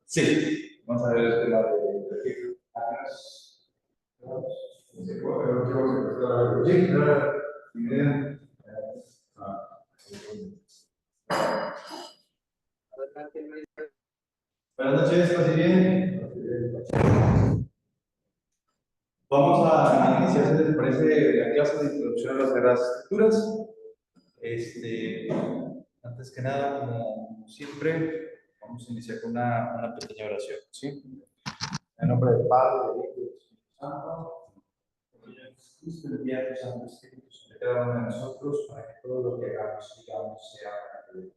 Sí, vamos a ver el tema de buenas noches, ¿pase bien? Vamos a iniciar, si les parece, la clase de introducción a las Sagradas Escrituras. Antes que nada, como siempre, vamos a iniciar con una pequeña oración, ¿sí? En nombre del Padre, del Hijo y del Espíritu Santo, Cristo envía tu Santo Espíritu sobre cada uno de nosotros para que todo lo que hagamos y digamos sea para tu gloria.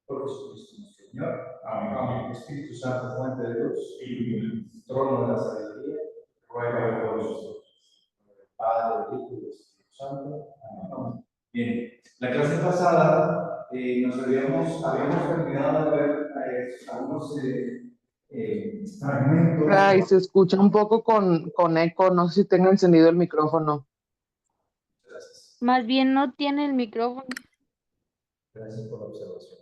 Por Jesucristo nuestro Señor. Amén. Espíritu Santo, fuente de luz y trono de la sabiduría, ruega por nosotros. El Padre, del Hijo y del Espíritu Santo. Amén. Bien, la clase pasada habíamos terminado de ver algunos fragmentos. Ay, se escucha un poco con eco, no sé si tenga encendido el micrófono. Gracias. Más bien no tiene el micrófono. Gracias por la observación.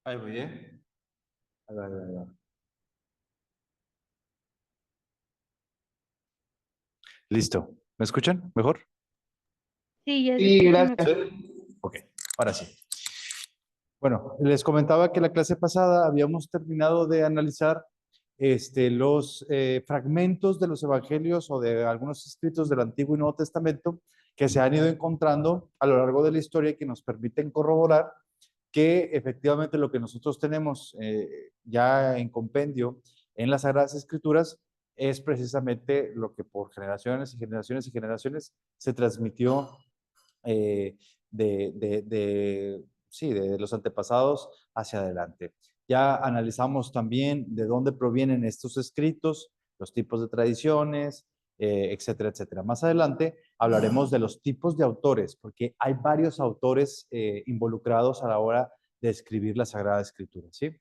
Ahí voy, ¿eh? Ahí va. Listo. ¿Me escuchan mejor? Sí, ya se Sí, escucha gracias. mejor. Ok, ahora sí. Bueno, les comentaba que la clase pasada habíamos terminado de analizar los fragmentos de los evangelios o de algunos escritos del Antiguo y Nuevo Testamento que se han ido encontrando a lo largo de la historia y que nos permiten corroborar que efectivamente lo que nosotros tenemos ya en compendio en las Sagradas Escrituras es precisamente lo que por generaciones y generaciones y generaciones se transmitió eh, sí, de los antepasados hacia adelante. Ya analizamos también de dónde provienen estos escritos, los tipos de tradiciones, etcétera, etcétera. Más adelante hablaremos de los tipos de autores, porque hay varios autores involucrados a la hora de escribir la Sagrada Escritura, ¿sí?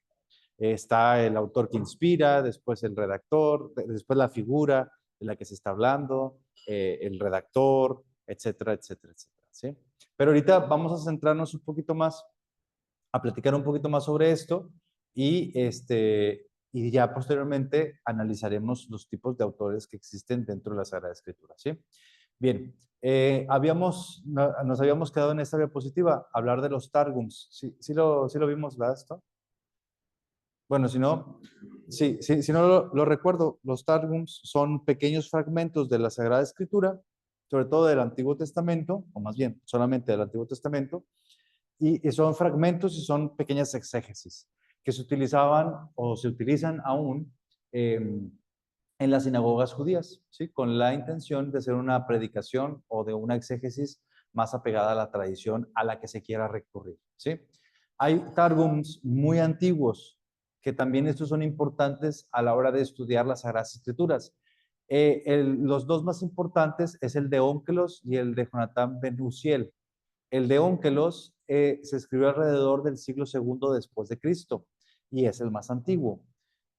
Está el autor que inspira, después el redactor, después la figura de la que se está hablando, el redactor, etcétera, etcétera, etcétera, ¿sí? Pero ahorita vamos a centrarnos un poquito más, a platicar un poquito más sobre esto y ya posteriormente analizaremos los tipos de autores que existen dentro de la Sagrada Escritura, ¿sí? Bien, nos habíamos quedado en esta diapositiva, hablar de los Targums. ¿Sí lo vimos, ¿verdad, esto? Bueno, si no, si no lo recuerdo, los Targums son pequeños fragmentos de la Sagrada Escritura, sobre todo del Antiguo Testamento, o más bien, solamente del Antiguo Testamento, y son fragmentos y son pequeñas exégesis que se utilizaban o se utilizan aún en las sinagogas judías, ¿sí? Con la intención de hacer una predicación o de una exégesis más apegada a la tradición a la que se quiera recurrir, ¿sí? Hay targums muy antiguos que también estos son importantes a la hora de estudiar las Sagradas Escrituras. Los dos más importantes es el de Ónkelos y el de Jonatán ben Uziel. El de Ónkelos se escribió alrededor del siglo segundo después de Cristo y es el más antiguo.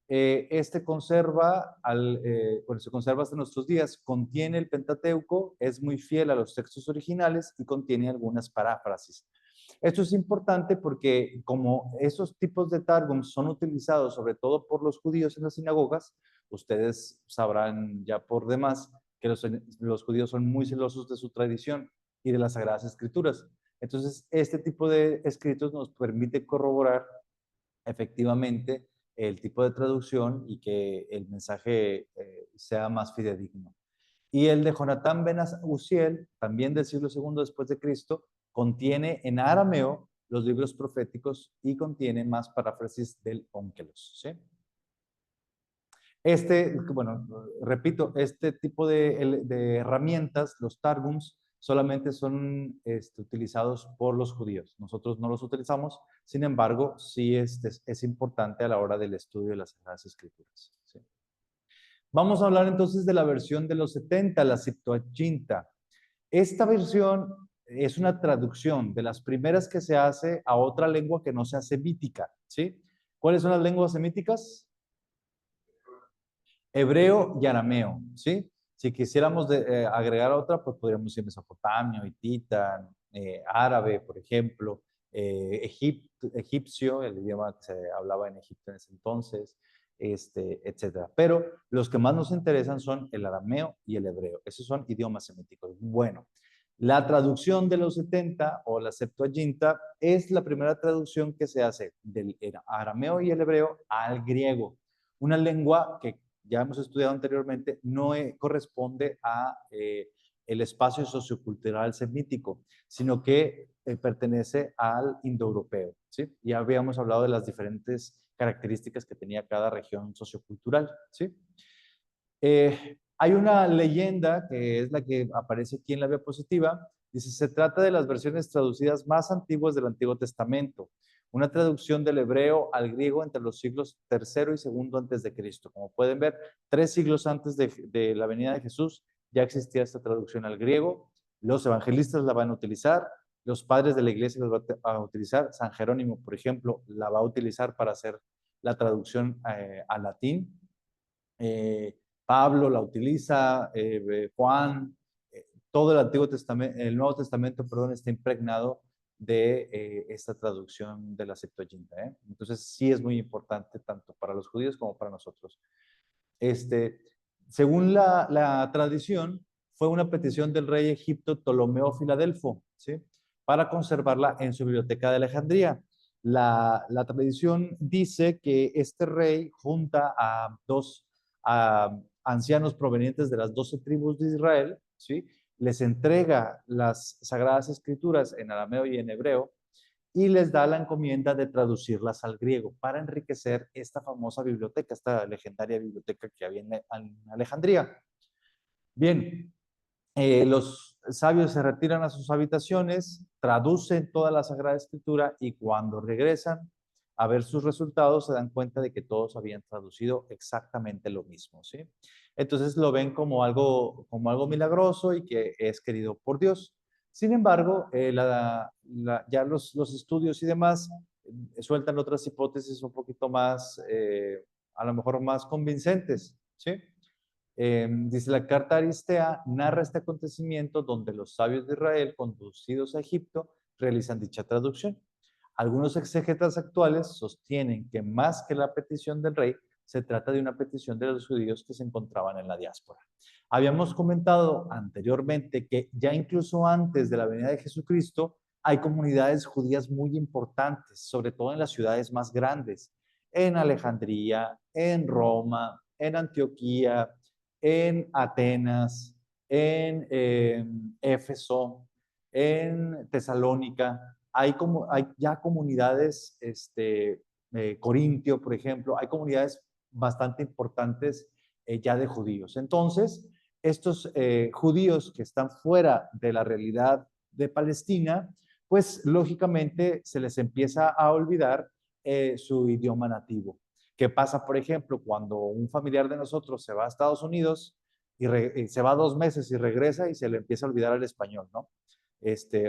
Se conserva hasta nuestros días, contiene el Pentateuco, es muy fiel a los textos originales y contiene algunas paráfrasis. Esto es importante porque como esos tipos de targums son utilizados sobre todo por los judíos en las sinagogas, ustedes sabrán ya por demás que los judíos son muy celosos de su tradición y de las Sagradas Escrituras. Entonces, este tipo de escritos nos permite corroborar efectivamente el tipo de traducción y que el mensaje sea más fidedigno. Y el de Jonatán ben Uziel, también del siglo II después de Cristo, contiene en arameo los libros proféticos y contiene más paráfrasis del Ónkelos, ¿sí? Bueno, repito, este tipo de herramientas, los targums, solamente son utilizados por los judíos. Nosotros no los utilizamos, sin embargo, sí es importante a la hora del estudio de las Sagradas Escrituras, ¿sí? Vamos a hablar entonces de la versión de los 70, la Septuaginta. Esta versión es una traducción de las primeras que se hace a otra lengua que no sea semítica, ¿sí? ¿Cuáles son las lenguas semíticas? Hebreo y arameo, ¿sí? Si quisiéramos agregar otra, pues podríamos decir mesopotamio, hitita, árabe, por ejemplo, egipcio, el idioma que se hablaba en Egipto en ese entonces, etcétera. Pero los que más nos interesan son el arameo y el hebreo. Esos son idiomas semíticos. Bueno, la traducción de los 70 o la Septuaginta es la primera traducción que se hace del arameo y el hebreo al griego, una lengua que ya hemos estudiado anteriormente, no corresponde a el espacio sociocultural semítico, sino que pertenece al indoeuropeo, ¿sí? Ya habíamos hablado de las diferentes características que tenía cada región sociocultural, ¿sí? Hay una leyenda que es la que aparece aquí en la diapositiva. Dice, se trata de las versiones traducidas más antiguas del Antiguo Testamento, una traducción del hebreo al griego entre los siglos III y II antes de Cristo. Como pueden ver, 3 siglos antes de la venida de Jesús ya existía esta traducción al griego. Los evangelistas la van a utilizar, los padres de la iglesia la van a utilizar. San Jerónimo, por ejemplo, la va a utilizar para hacer la traducción al latín. Pablo la utiliza, Juan, todo el Antiguo Testamento, el Nuevo Testamento, perdón, está impregnado de esta traducción de la Septuaginta, ¿eh? Entonces sí es muy importante tanto para los judíos como para nosotros. Según la tradición, fue una petición del rey egipto Ptolomeo Filadelfo, ¿sí? Para conservarla en su biblioteca de Alejandría. La tradición dice que este rey junta a ancianos provenientes de las 12 tribus de Israel, ¿sí? Les entrega las Sagradas Escrituras en arameo y en hebreo y les da la encomienda de traducirlas al griego para enriquecer esta famosa biblioteca, esta legendaria biblioteca que había en Alejandría. Bien, los sabios se retiran a sus habitaciones, traducen toda la Sagrada Escritura y cuando regresan a ver sus resultados se dan cuenta de que todos habían traducido exactamente lo mismo, ¿sí? Entonces lo ven como algo milagroso y que es querido por Dios. Sin embargo, ya los estudios y demás sueltan otras hipótesis un poquito más, a lo mejor más convincentes, ¿sí? Dice la carta Aristea, narra este acontecimiento donde los sabios de Israel, conducidos a Egipto, realizan dicha traducción. Algunos exégetas actuales sostienen que más que la petición del rey, se trata de una petición de los judíos que se encontraban en la diáspora. Habíamos comentado anteriormente que ya incluso antes de la venida de Jesucristo, hay comunidades judías muy importantes, sobre todo en las ciudades más grandes, en Alejandría, en Roma, en Antioquía, en Atenas, en Éfeso, en Tesalónica. Hay ya comunidades, Corintio, por ejemplo, hay comunidades bastante importantes ya de judíos. Entonces, estos judíos que están fuera de la realidad de Palestina, pues lógicamente se les empieza a olvidar su idioma nativo. ¿Qué pasa, por ejemplo, cuando un familiar de nosotros se va a Estados Unidos y se va 2 meses y regresa y se le empieza a olvidar el español, ¿no?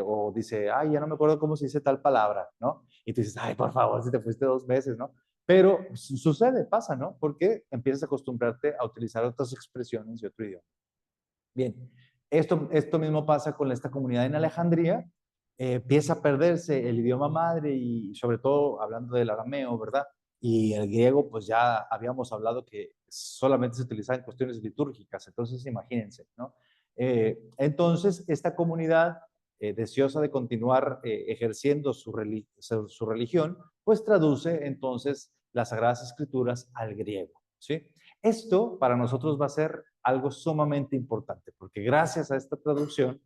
O dice, ay, ya no me acuerdo cómo se dice tal palabra, ¿no? Y tú dices, ay, por favor, si te fuiste 2 meses, ¿no? Pero sucede, pasa, ¿no? Porque empiezas a acostumbrarte a utilizar otras expresiones de otro idioma. Bien, esto mismo pasa con esta comunidad en Alejandría. Empieza a perderse el idioma madre y sobre todo hablando del arameo, ¿verdad? Y el griego, pues ya habíamos hablado que solamente se utilizaba en cuestiones litúrgicas, entonces imagínense, ¿no? Entonces, esta comunidad deseosa de continuar ejerciendo su religión, pues traduce entonces las Sagradas Escrituras al griego, ¿sí? Esto para nosotros va a ser algo sumamente importante, porque gracias a esta traducción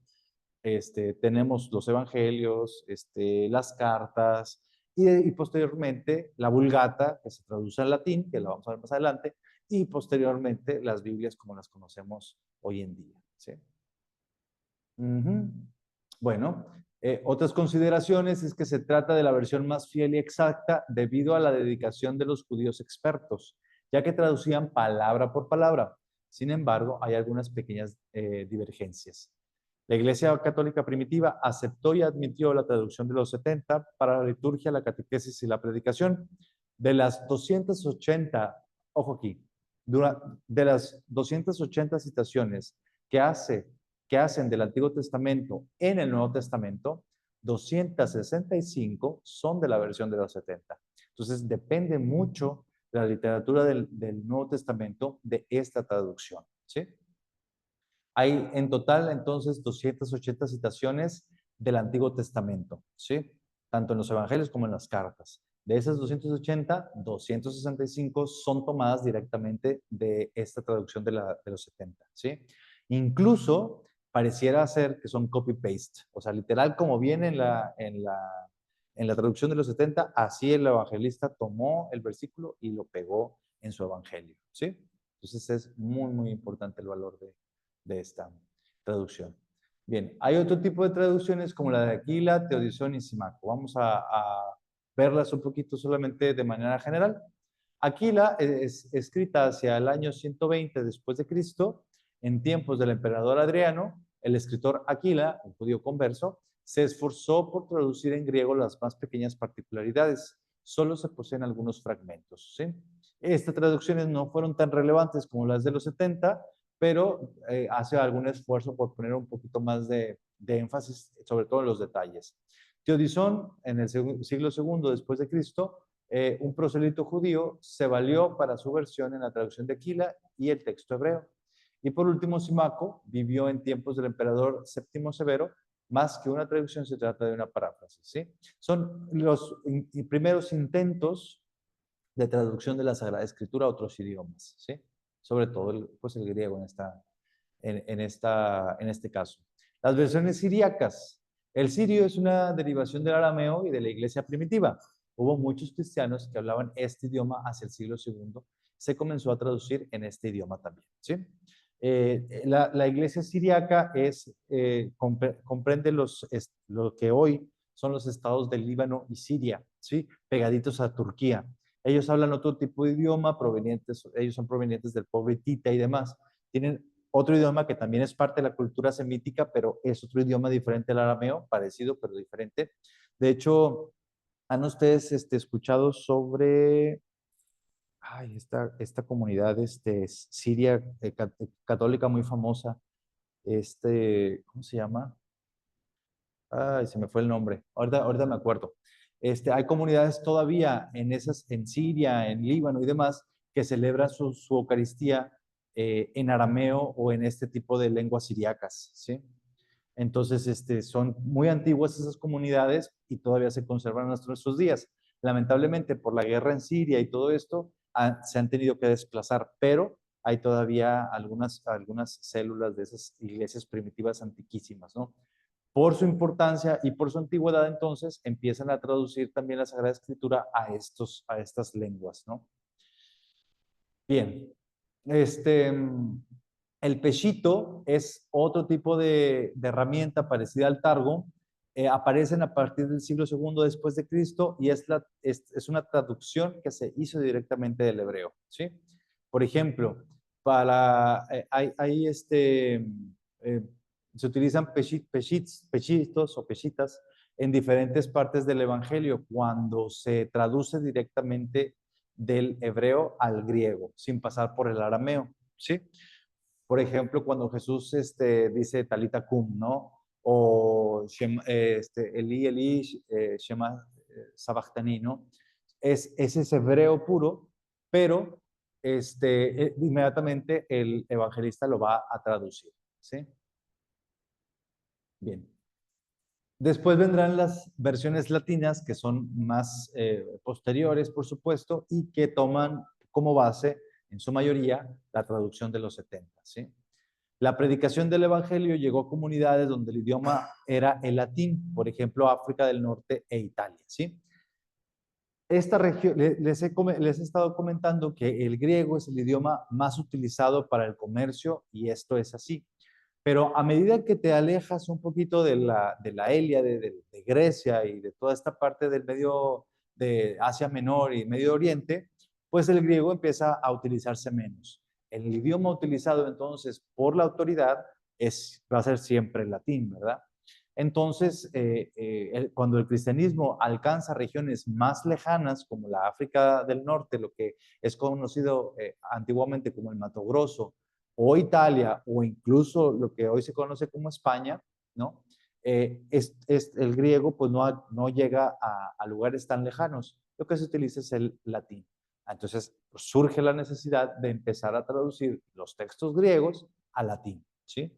tenemos los evangelios, las cartas y posteriormente la Vulgata, que se traduce al latín, que la vamos a ver más adelante, y posteriormente las Biblias como las conocemos hoy en día. ¿Sí? Bueno, otras consideraciones es que se trata de la versión más fiel y exacta debido a la dedicación de los judíos expertos, ya que traducían palabra por palabra. Sin embargo, hay algunas pequeñas divergencias. La Iglesia Católica primitiva aceptó y admitió la traducción de los 70 para la liturgia, la catequesis y la predicación. De las 280, ojo aquí, de las 280 citaciones que hacen del Antiguo Testamento en el Nuevo Testamento, 265 son de la versión de los 70. Entonces, depende mucho de la literatura del Nuevo Testamento de esta traducción. ¿Sí? Hay en total, entonces, 280 citaciones del Antiguo Testamento, ¿sí? Tanto en los evangelios como en las cartas. De esas 280, 265 son tomadas directamente de esta traducción de los 70, ¿sí? Incluso pareciera ser que son copy-paste, o sea, literal como viene en la traducción de los 70, así el evangelista tomó el versículo y lo pegó en su evangelio, ¿sí? Entonces es muy, muy importante el valor de esta traducción. Bien, hay otro tipo de traducciones como la de Aquila, Teodicón y Simaco. Vamos a verlas un poquito solamente de manera general. Aquila es escrita hacia el año 120 después de Cristo, en tiempos del emperador Adriano. El escritor Aquila, un judío converso, se esforzó por traducir en griego las más pequeñas particularidades. Solo se poseen algunos fragmentos, ¿sí? Estas traducciones no fueron tan relevantes como las de los 70, pero hace algún esfuerzo por poner un poquito más de énfasis, sobre todo en los detalles. Teodicón, en el siglo II después de Cristo, un proselito judío se valió para su versión en la traducción de Aquila y el texto hebreo. Y por último, Simaco vivió en tiempos del emperador Séptimo Severo. Más que una traducción, se trata de una paráfrasis, ¿sí? Son los primeros intentos de traducción de la Sagrada Escritura a otros idiomas, ¿sí? Sobre todo el griego en este caso. Las versiones siríacas. El sirio es una derivación del arameo y de la iglesia primitiva. Hubo muchos cristianos que hablaban este idioma hacia el siglo II. Se comenzó a traducir en este idioma también, ¿sí? La iglesia siríaca comprende lo que hoy son los estados del Líbano y Siria, ¿sí? Pegaditos a Turquía. Ellos hablan otro tipo de idioma, ellos son provenientes del pueblo hitita y demás. Tienen otro idioma que también es parte de la cultura semítica, pero es otro idioma diferente al arameo, parecido pero diferente. De hecho, ¿han ustedes escuchado sobre esta comunidad siria católica muy famosa? ¿Cómo se llama? Ay, se me fue el nombre. Ahorita me acuerdo. Hay comunidades todavía en Siria, en Líbano y demás, que celebran su Eucaristía en arameo o en este tipo de lenguas siriacas, ¿sí? Entonces, son muy antiguas esas comunidades y todavía se conservan hasta nuestros días. Lamentablemente, por la guerra en Siria y todo esto, se han tenido que desplazar, pero hay todavía algunas células de esas iglesias primitivas antiquísimas, ¿no? Por su importancia y por su antigüedad, entonces, empiezan a traducir también la Sagrada Escritura a estas lenguas, ¿no? Bien, el peshito es otro tipo de herramienta parecida al targo. Aparecen a partir del siglo II después de Cristo y es una traducción que se hizo directamente del hebreo, ¿sí? Por ejemplo, se utilizan peshitos o peshitas en diferentes partes del Evangelio cuando se traduce directamente del hebreo al griego, sin pasar por el arameo, ¿sí? Por ejemplo, cuando Jesús dice Talita cum, ¿no? O Eli, Eli, Shema Sabachthani, ¿no? Es ese hebreo puro, pero inmediatamente el evangelista lo va a traducir, ¿sí? Bien. Después vendrán las versiones latinas, que son más posteriores, por supuesto, y que toman como base en su mayoría, la traducción de los 70, ¿sí? La predicación del Evangelio llegó a comunidades donde el idioma era el latín, por ejemplo, África del Norte e Italia, ¿sí? Esta región, les he estado comentando que el griego es el idioma más utilizado para el comercio y esto es así. Pero a medida que te alejas un poquito de la Elia, de Grecia y de toda esta parte del medio de Asia Menor y Medio Oriente, pues el griego empieza a utilizarse menos. El idioma utilizado entonces por la autoridad va a ser siempre el latín, ¿verdad? Entonces, cuando el cristianismo alcanza regiones más lejanas, como la África del Norte, lo que es conocido antiguamente como el Mato Grosso, o Italia, o incluso lo que hoy se conoce como España, ¿no? El griego pues no llega a lugares tan lejanos. Lo que se utiliza es el latín. Entonces, pues, surge la necesidad de empezar a traducir los textos griegos al latín, ¿sí?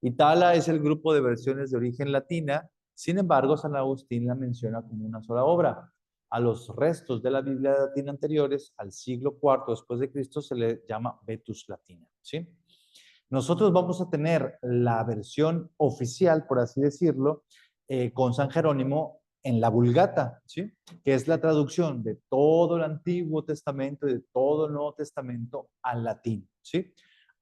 Itala es el grupo de versiones de origen latina, sin embargo, San Agustín la menciona como una sola obra. A los restos de la Biblia latina anteriores, al siglo IV después de Cristo, se le llama Vetus Latina, ¿sí? Nosotros vamos a tener la versión oficial, por así decirlo, con San Jerónimo en la Vulgata, ¿sí? Que es la traducción de todo el Antiguo Testamento y de todo el Nuevo Testamento al latín, ¿sí?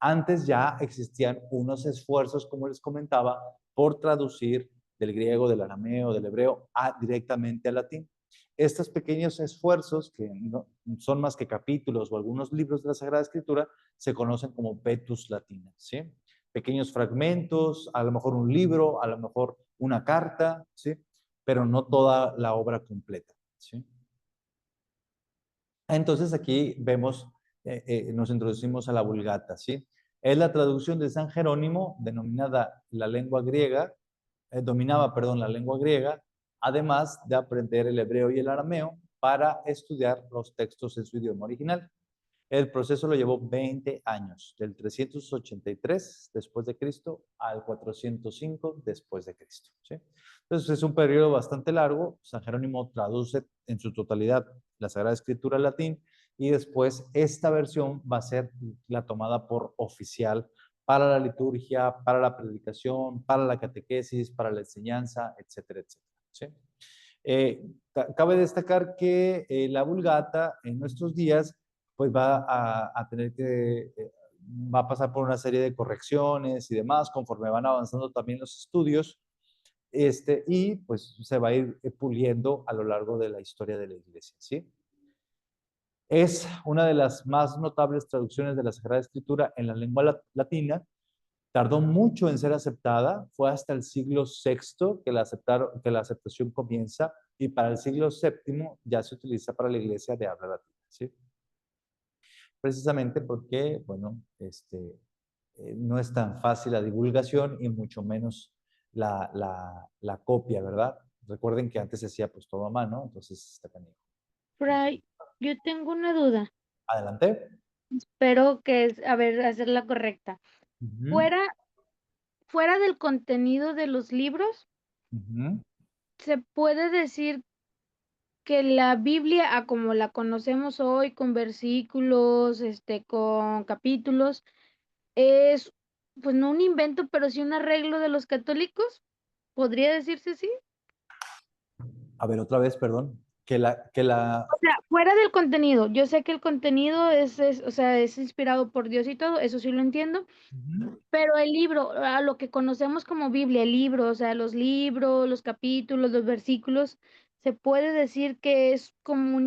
Antes ya existían unos esfuerzos, como les comentaba, por traducir del griego, del arameo, del hebreo, directamente al latín. Estos pequeños esfuerzos, que no son más que capítulos o algunos libros de la Sagrada Escritura, se conocen como Vetus Latina, ¿sí? Pequeños fragmentos, a lo mejor un libro, a lo mejor una carta, ¿sí? Pero no toda la obra completa, ¿sí? Entonces aquí vemos, nos introducimos a la Vulgata, ¿sí? Es la traducción de San Jerónimo, denominada la lengua griega, dominaba, perdón, la lengua griega, además de aprender el hebreo y el arameo para estudiar los textos en su idioma original. El proceso lo llevó 20 años, del 383 después de Cristo al 405 después de Cristo, ¿sí? Entonces es un periodo bastante largo. San Jerónimo traduce en su totalidad la Sagrada Escritura al latín y después esta versión va a ser la tomada por oficial para la liturgia, para la predicación, para la catequesis, para la enseñanza, etcétera, etcétera, ¿sí? Cabe destacar que la Vulgata en nuestros días pues va a tener que, va a pasar por una serie de correcciones y demás conforme van avanzando también los estudios, y pues se va a ir puliendo a lo largo de la historia de la iglesia, ¿sí? Es una de las más notables traducciones de la Sagrada Escritura en la lengua latina. Tardó mucho en ser aceptada, fue hasta el siglo VI que la aceptación comienza, y para el siglo VII ya se utiliza para la iglesia de habla latina, ¿sí? Precisamente porque, bueno, no es tan fácil la divulgación y mucho menos la copia, ¿verdad? Recuerden que antes se hacía pues todo a mano, entonces está canijo. Fray, yo tengo una duda. Adelante. Espero que es, a ver, hacerla correcta. Ujú, Fuera, fuera del contenido de los libros, ujú. ¿se puede decir que la Biblia, a como la conocemos hoy, con versículos, con capítulos, es, pues no un invento, pero sí un arreglo de los católicos? ¿Podría decirse así? A ver, otra vez, perdón. O sea, fuera del contenido, yo sé que el contenido o sea, es inspirado por Dios y todo, eso sí lo entiendo, Ujú. pero el libro, a lo que conocemos como Biblia, el libro, o sea, los libros, los capítulos, los versículos, se puede decir que es como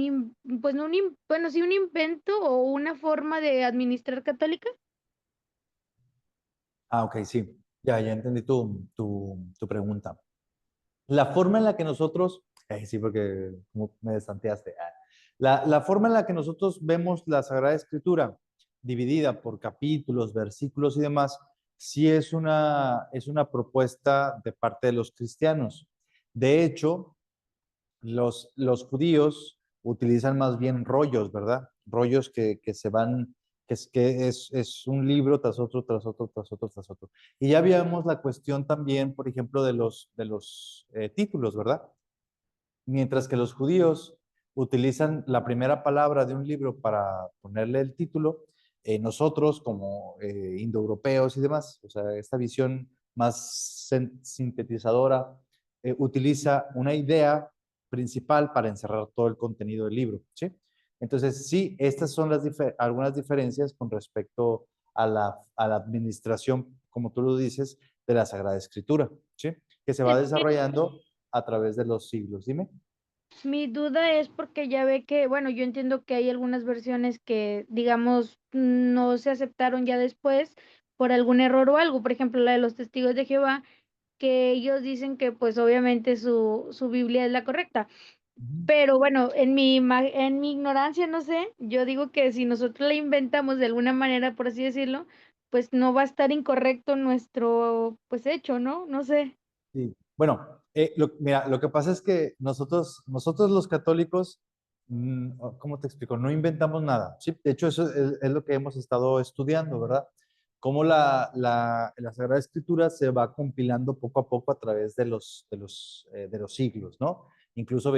pues no bueno, sí un invento o una forma de administrar católica. Ok, sí. Ya entendí tu pregunta. La forma en la que nosotros, sí, porque como me destanteaste. La forma en la que nosotros vemos la Sagrada Escritura, dividida por capítulos, versículos y demás, sí es una propuesta de parte de los cristianos. De hecho, los judíos utilizan más bien rollos, ¿verdad? Rollos que se van, es un libro tras otro, tras otro, tras otro, tras otro. Y ya habíamos la cuestión también, por ejemplo, de los títulos, ¿verdad? Mientras que los judíos utilizan la primera palabra de un libro para ponerle el título. Nosotros, como indoeuropeos y demás, o sea, esta visión más sintetizadora, utiliza una idea principal para encerrar todo el contenido del libro, ¿sí? Entonces, sí, estas son algunas diferencias con respecto a la administración, como tú lo dices, de la Sagrada Escritura, ¿sí? Que se va Es que desarrollando a través de los siglos. Dime. mi duda es porque ya ve que, bueno, yo entiendo que hay algunas versiones que, digamos, no se aceptaron ya después por algún error o algo. Por ejemplo, la de los Testigos de Jehová, que ellos dicen que, pues, obviamente su Biblia es la correcta. Ujú. Pero bueno, en mi ignorancia, no sé, yo digo que si nosotros la inventamos de alguna manera, por así decirlo, pues no va a estar incorrecto nuestro, pues, hecho, ¿no? No sé. Sí. Bueno, mira, lo que pasa es que nosotros los católicos, ¿cómo te explico? No inventamos nada, ¿sí? De hecho, eso es lo que hemos estado estudiando, ¿verdad? Cómo la Sagrada Escritura se va compilando poco a poco a través de los siglos, ¿no? Incluso lo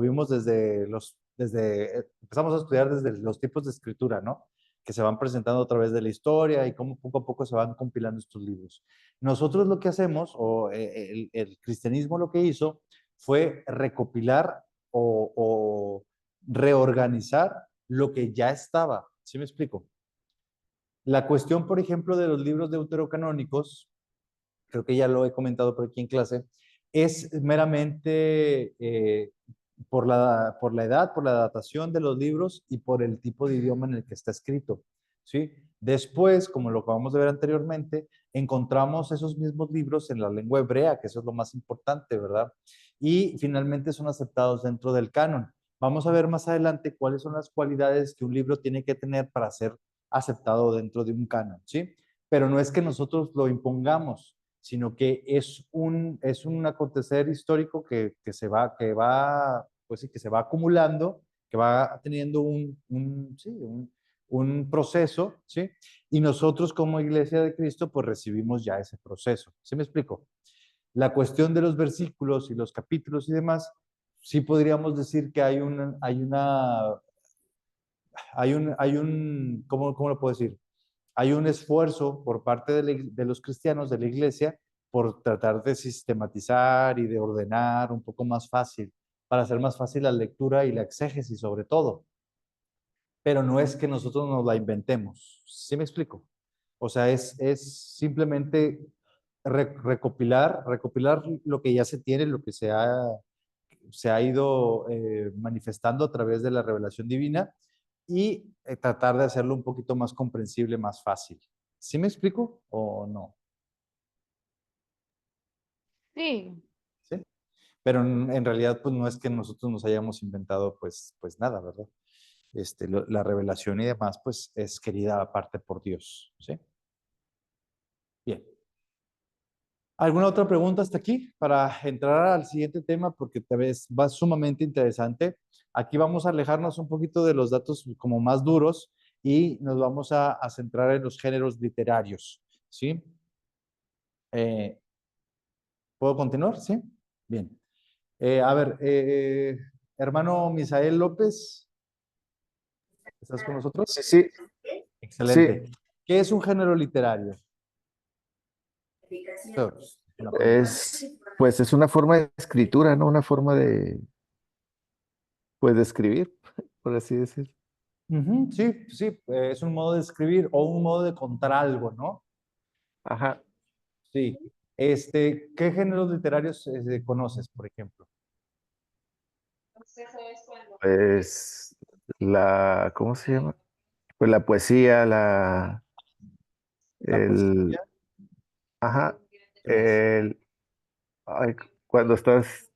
vimos empezamos a estudiar desde los tipos de escritura, ¿no? Que se van presentando a través de la historia y cómo poco a poco se van compilando estos libros. Nosotros lo que hacemos, o el cristianismo lo que hizo, fue recopilar o reorganizar lo que ya estaba. ¿Sí me explico? La cuestión, por ejemplo, de los libros deuterocanónicos, creo que ya lo he comentado por aquí en clase, es meramente por la edad, por la datación de los libros y por el tipo de idioma en el que está escrito, ¿sí? Después, como lo acabamos de ver anteriormente, encontramos esos mismos libros en la lengua hebrea, que eso es lo más importante, ¿verdad? Y finalmente son aceptados dentro del canon. Vamos a ver más adelante cuáles son las cualidades que un libro tiene que tener para ser aceptado dentro de un canon, ¿sí? Pero no es que nosotros lo impongamos, sino que es un acontecer histórico pues sí, que se va acumulando, que va teniendo sí, un proceso, ¿sí? Y nosotros como Iglesia de Cristo, pues recibimos ya ese proceso. ¿Sí me explico? La cuestión de los versículos y los capítulos y demás, sí podríamos decir que ¿cómo lo puedo decir? Hay un esfuerzo por parte de los cristianos de la iglesia por tratar de sistematizar y de ordenar un poco más fácil, para hacer más fácil la lectura y la exégesis sobre todo. Pero no es que nosotros nos la inventemos. ¿Sí me explico? O sea, es simplemente recopilar lo que ya se tiene, lo que se ha ido manifestando a través de la revelación divina y tratar de hacerlo un poquito más comprensible, más fácil. ¿Sí me explico o no? Sí. ¿Sí? Pero en realidad, pues no es que nosotros nos hayamos inventado, pues nada, ¿verdad? La revelación y demás, pues es querida aparte por Dios. ¿Sí? Bien. ¿Alguna otra pregunta hasta aquí para entrar al siguiente tema? Porque te ves, va sumamente interesante. Aquí vamos a alejarnos un poquito de los datos como más duros y nos vamos a centrar en los géneros literarios. ¿Sí? Eh, ¿Puedo continuar? Sí. Bien. A ver, hermano Misael López, ¿estás con nosotros? Sí, sí, sí. Excelente. ¿Qué es un género literario? Una pregunta. Pues es una forma de escritura, ¿no? Una forma de, pues, de escribir, por así decir. Ujú, sí, sí, es un modo de escribir o un modo de contar algo, ¿no? Ajá. Sí. ¿Qué géneros literarios conoces, por ejemplo? Pues ¿cómo se llama? Pues la poesía, La el, poesía. ajá, ¿Qué más? el, ay, cuando estás,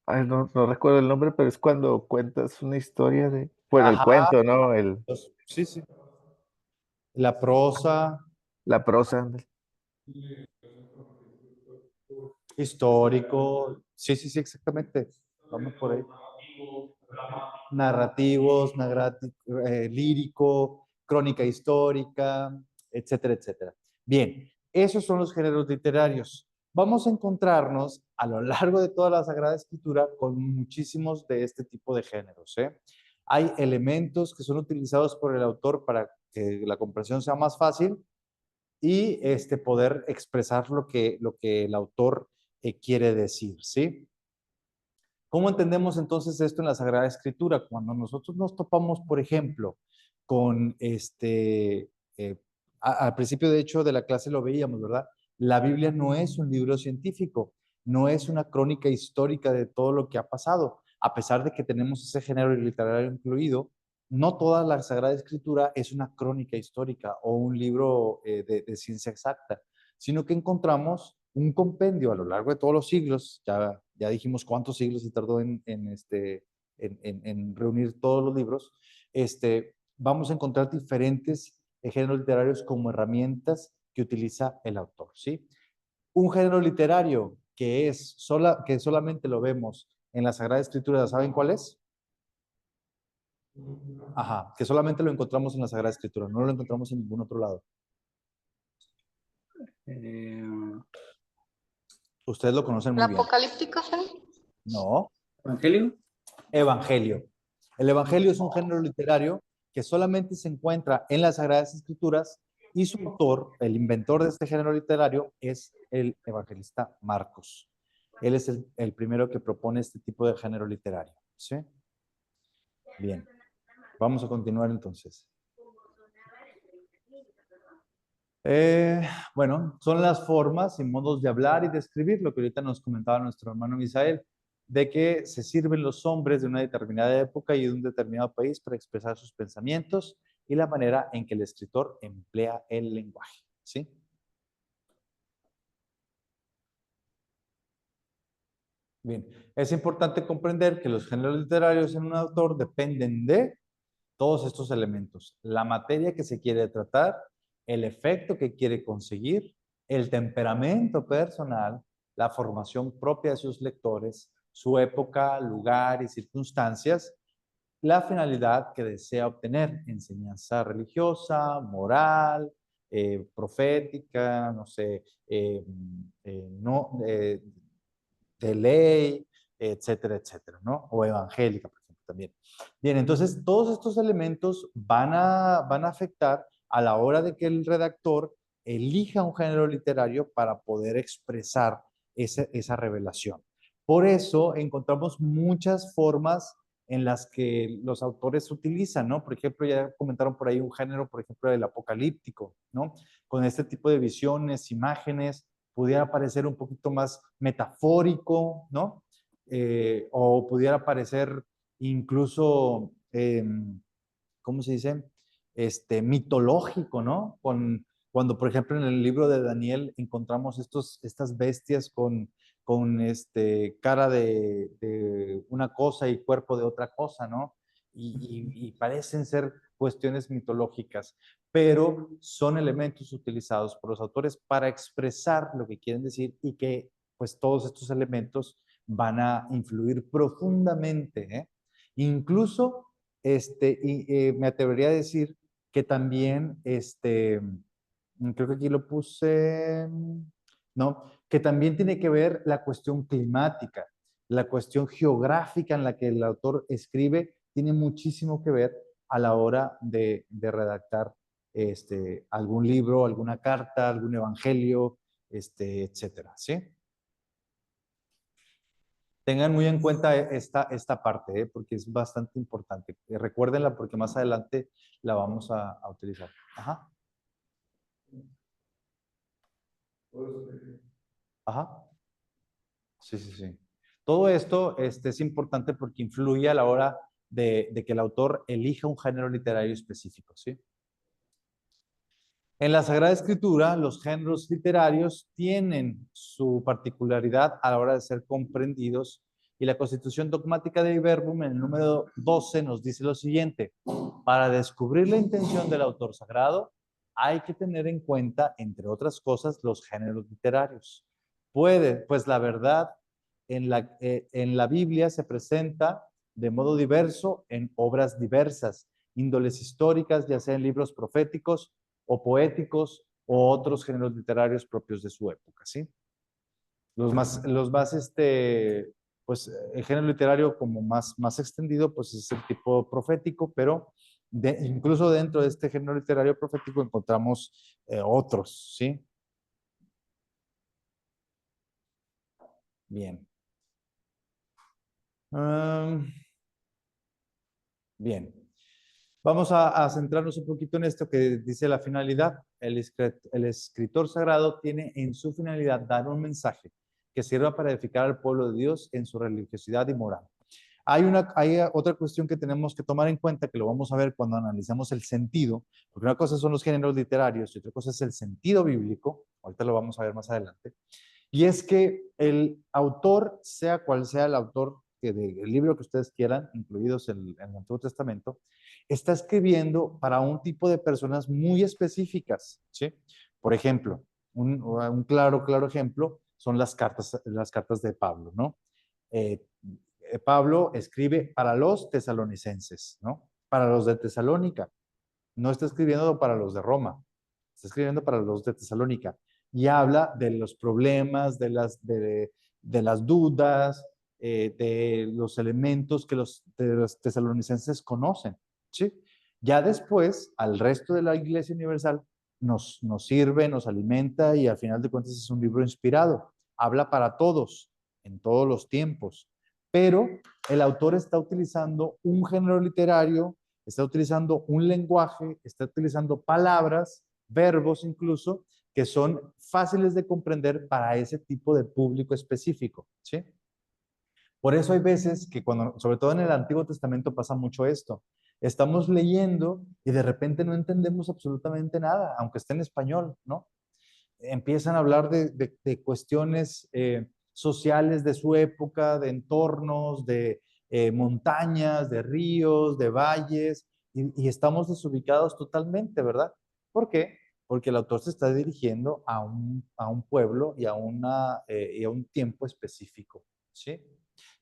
ay, no recuerdo el nombre, pero es cuando cuentas una historia bueno, el Ajá. cuento, ¿no? Sí, sí. La prosa, La prosa, ándale. histórico. Sí, sí, sí, exactamente. Vamos por ahí. Narrativos, lírico, crónica histórica, etcétera, etcétera. Bien, esos son los géneros literarios. vamos a encontrarnos a lo largo de toda la Sagrada Escritura con muchísimos de este tipo de géneros, ¿eh? Hay elementos que son utilizados por el autor para que la comprensión sea más fácil y poder expresar lo que el autor quiere decir, ¿sí? ¿Cómo entendemos entonces esto en la Sagrada Escritura? Cuando nosotros nos topamos, por ejemplo, con al principio de hecho de la clase lo veíamos, ¿verdad? La Biblia no es un libro científico, no es una crónica histórica de todo lo que ha pasado. A pesar de que tenemos ese género literario incluido, no toda la Sagrada Escritura es una crónica histórica o un libro de ciencia exacta, sino que encontramos un compendio a lo largo de todos los siglos. Ya dijimos cuántos siglos se tardó en reunir todos los libros. Vamos a encontrar diferentes géneros literarios como herramientas que utiliza el autor, ¿sí? Un género literario que solamente lo vemos en la Sagrada Escritura, ¿saben cuál es? Ajá, que solamente lo encontramos en la Sagrada Escritura, no lo encontramos en ningún otro lado. Ustedes lo conocen muy ¿El bien. apocalíptico, sí? No. ¿Evangelio? Evangelio. El Evangelio es un género literario que solamente se encuentra en las Sagradas Escrituras y su autor, el inventor de este género literario, es el evangelista Marcos. Él es el primero que propone este tipo de género literario, ¿sí? Bien, vamos a continuar entonces. Bueno, son las formas y modos de hablar y de escribir, lo que ahorita nos comentaba nuestro hermano Misael, de que se sirven los hombres de una determinada época y de un determinado país para expresar sus pensamientos y la manera en que el escritor emplea el lenguaje, ¿sí? Bien, es importante comprender que los géneros literarios en un autor dependen de todos estos elementos: la materia que se quiere tratar, el efecto que quiere conseguir, el temperamento personal, la formación propia de sus lectores, su época, lugar y circunstancias, la finalidad que desea obtener: enseñanza religiosa, moral, profética, no sé, de ley, etcétera, etcétera, ¿no? O evangélica, por ejemplo, también. Bien, entonces todos estos elementos van a afectar a la hora de que el redactor elija un género literario para poder expresar esa revelación. Por eso encontramos muchas formas en las que los autores utilizan, ¿no? Por ejemplo, ya comentaron por ahí un género, por ejemplo, del apocalíptico, ¿no? Con este tipo de visiones, imágenes, pudiera parecer un poquito más metafórico, ¿no? O pudiera parecer incluso, ¿cómo se dice? Mitológico, ¿no? Cuando, por ejemplo, en el libro de Daniel encontramos estas bestias con cara de una cosa y cuerpo de otra cosa, ¿no? Y parecen ser cuestiones mitológicas, pero son elementos utilizados por los autores para expresar lo que quieren decir y que pues todos estos elementos van a influir profundamente, ¿eh? Incluso, me atrevería a decir que también, creo que aquí lo puse, ¿no? Que también tiene que ver la cuestión climática, la cuestión geográfica en la que el autor escribe, tiene muchísimo que ver a la hora de redactar algún libro, alguna carta, algún evangelio, etcétera, ¿sí? Tengan muy en cuenta esta parte, porque es bastante importante. Recuérdenla porque más adelante la vamos a utilizar. Ajá. Ajá. Sí, sí, sí. Todo esto es importante porque influye a la hora de que el autor elija un género literario específico, ¿sí? En la Sagrada Escritura, los géneros literarios tienen su particularidad a la hora de ser comprendidos y la Constitución Dogmática de Verbum en el número 12 nos dice lo siguiente: para descubrir la intención del autor sagrado hay que tener en cuenta, entre otras cosas, los géneros literarios. Pues la verdad en la Biblia se presenta de modo diverso en obras diversas, índoles históricas, ya sea en libros proféticos o poéticos o otros géneros literarios propios de su época, ¿sí? pues el género literario como más extendido, pues es el tipo profético, pero incluso dentro de este género literario profético encontramos otros, ¿sí? Bien. Bien. Vamos a centrarnos un poquito en esto que dice la finalidad. El escritor sagrado tiene en su finalidad dar un mensaje que sirva para edificar al pueblo de Dios en su religiosidad y moral. Hay otra cuestión que tenemos que tomar en cuenta, que lo vamos a ver cuando analicemos el sentido, porque una cosa son los géneros literarios y otra cosa es el sentido bíblico, ahorita lo vamos a ver más adelante, y es que el autor, sea cual sea el autor del libro que ustedes quieran, incluidos en el Antiguo Testamento, está escribiendo para un tipo de personas muy específicas, ¿sí? Por ejemplo, un claro ejemplo son las cartas de Pablo, ¿no? Eh, Pablo escribe para los tesalonicenses, ¿no? Para los de Tesalónica. No está escribiendo para los de Roma, está escribiendo para los de Tesalónica. Y habla de los problemas, de las dudas, de los elementos que los tesalonicenses conocen, ¿sí? Ya después, al resto de la Iglesia Universal, nos sirve, nos alimenta y al final de cuentas es un libro inspirado. Habla para todos, en todos los tiempos. Pero el autor está utilizando un género literario, está utilizando un lenguaje, está utilizando palabras, verbos incluso, que son fáciles de comprender para ese tipo de público específico, ¿sí? Por eso hay veces que cuando, sobre todo en el Antiguo Testamento pasa mucho esto. Estamos leyendo y de repente no entendemos absolutamente nada, aunque esté en español, ¿no? Empiezan a hablar de cuestiones sociales de su época, de entornos, de montañas, de ríos, de valles, y estamos desubicados totalmente, ¿verdad? ¿Por qué? Porque el autor se está dirigiendo a un pueblo y a un tiempo específico, ¿sí?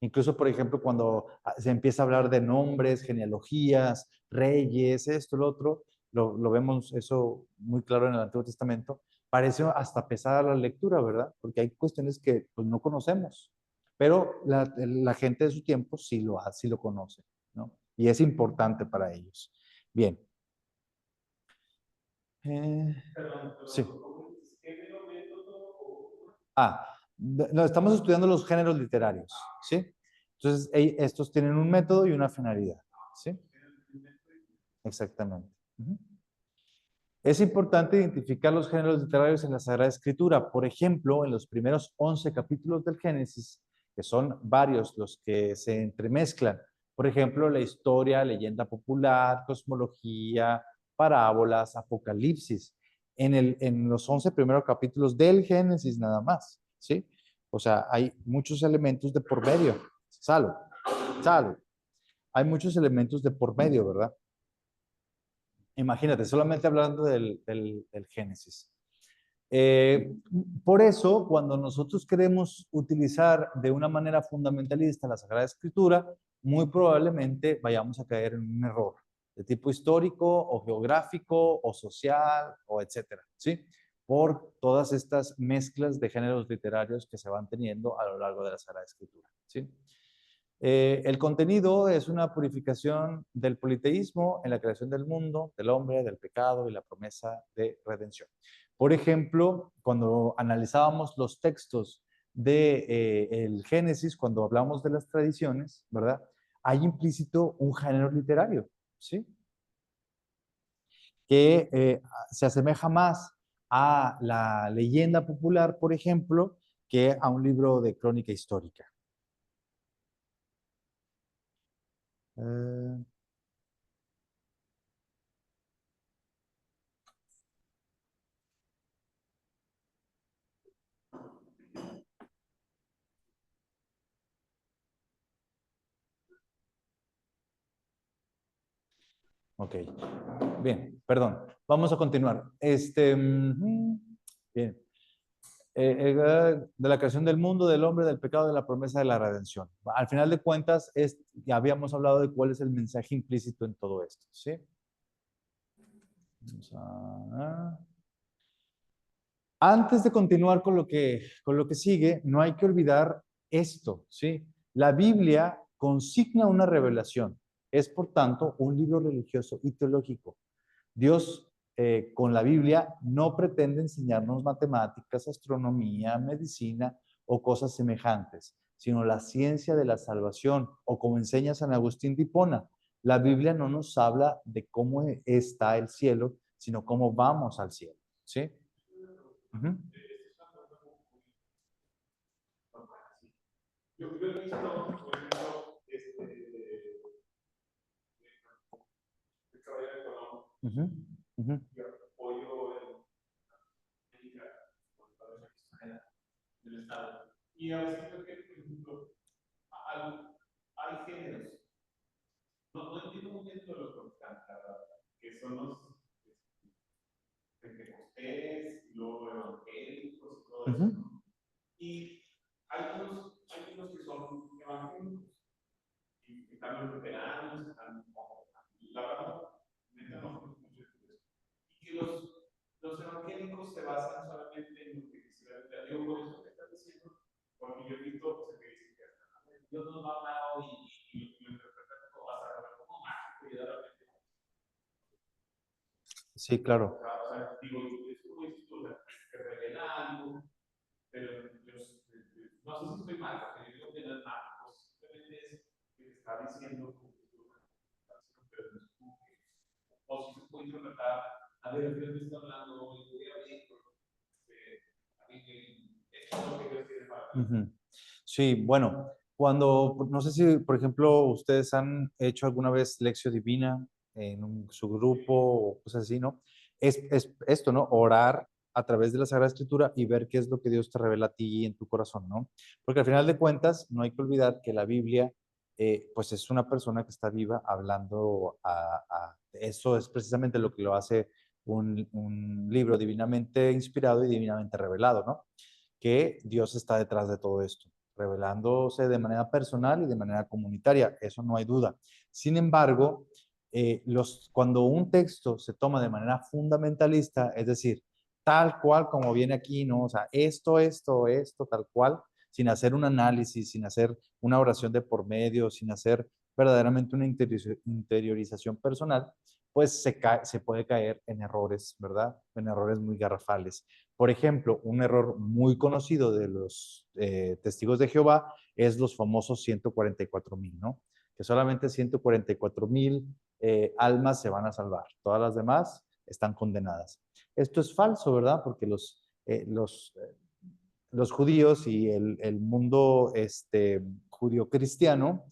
Incluso, por ejemplo, cuando se empieza a hablar de nombres, genealogías, reyes, esto, lo otro, lo vemos eso muy claro en el Antiguo Testamento, parece hasta pesada la lectura, ¿verdad? Porque hay cuestiones que pues, no conocemos, pero la gente de su tiempo sí lo conoce, ¿no? Y es importante para ellos. Bien. Sí. No, estamos estudiando los géneros literarios, ¿sí? Entonces, estos tienen un método y una finalidad, ¿sí? Exactamente. Es importante identificar los géneros literarios en la Sagrada Escritura. Por ejemplo, en los primeros 11 capítulos del Génesis, que son varios los que se entremezclan. Por ejemplo, la historia, leyenda popular, cosmología, parábolas, apocalipsis. En los 11 primeros capítulos del Génesis nada más, ¿sí? O sea, hay muchos elementos de por medio. Salud. Hay muchos elementos de por medio, ¿verdad? Imagínate, solamente hablando del Génesis. Por eso, cuando nosotros queremos utilizar de una manera fundamentalista la Sagrada Escritura, muy probablemente vayamos a caer en un error de tipo histórico o geográfico o social o etcétera, ¿sí? Por todas estas mezclas de géneros literarios que se van teniendo a lo largo de la Sagrada Escritura, ¿sí? El contenido es una purificación del politeísmo en la creación del mundo, del hombre, del pecado y la promesa de redención. Por ejemplo, cuando analizábamos los textos del Génesis, cuando hablamos de las tradiciones, ¿verdad? Hay implícito un género literario, ¿sí? Que se asemeja más a la leyenda popular, por ejemplo, que a un libro de crónica histórica. Ok, bien, perdón. Vamos a continuar. Bien. De la creación del mundo, del hombre, del pecado, de la promesa de la redención. Al final de cuentas, ya habíamos hablado de cuál es el mensaje implícito en todo esto, ¿sí? Vamos a... Antes de continuar con lo que sigue, no hay que olvidar esto, ¿sí? La Biblia consigna una revelación. Es, por tanto, un libro religioso y teológico. Dios, con la Biblia, no pretende enseñarnos matemáticas, astronomía, medicina o cosas semejantes, sino la ciencia de la salvación, o como enseña San Agustín de Hipona, la Biblia no nos habla de cómo está el cielo, sino cómo vamos al cielo, ¿sí? Ujú. Yo he visto, por ejemplo, el caballero de Colón, Ujú, ujú, y apoyo en América, por el del Estado. Y a veces creo que, por ejemplo, hay géneros. No entiendo muy bien lo protestantes, que son los pentecostés, y luego evangélicos y todo eso. ujú. Y hay unos que son evangélicos. Y están los luteranos, están, la verdad, no conozco mucho de eso. Y que los evangélicos se basan solamente en lo que dice la Biblia. Digo, por eso que estás diciendo, porque yo he visto cosas que dicen que Dios nos va a hablar y lo interpretan como mágico y de repente. Sí, claro. O sea, digo, es como dices tú, que revela algo, pero no sé si estoy mal, porque yo digo que no es mágico, simplemente es que te está diciendo o si se puede interpretar, a ver, Dios me está hablando, voy a ver, esto es lo que Dios quiere para mí. Ujú. Sí, bueno, cuando, no sé si, por ejemplo, ustedes han hecho alguna vez Lección Divina en su grupo o cosas así, ¿no? Es esto, ¿no? Orar a través de la Sagrada Escritura y ver qué es lo que Dios te revela a ti en tu corazón, ¿no? Porque al final de cuentas, no hay que olvidar que la Biblia, pues es una persona que está viva hablando eso es precisamente lo que lo hace un libro divinamente inspirado y divinamente revelado, ¿no? Que Dios está detrás de todo esto, revelándose de manera personal y de manera comunitaria, eso no hay duda. Sin embargo, cuando un texto se toma de manera fundamentalista, es decir, tal cual como viene aquí, ¿no? O sea, esto, tal cual, sin hacer un análisis, sin hacer una oración de por medio, sin hacer verdaderamente una interiorización personal, pues se puede caer en errores, ¿verdad? En errores muy garrafales. Por ejemplo, un error muy conocido de los testigos de Jehová es los famosos 144,000, ¿no? Que solamente 144,000 almas se van a salvar. Todas las demás están condenadas. Esto es falso, ¿verdad? Porque los judíos y el mundo judío-cristiano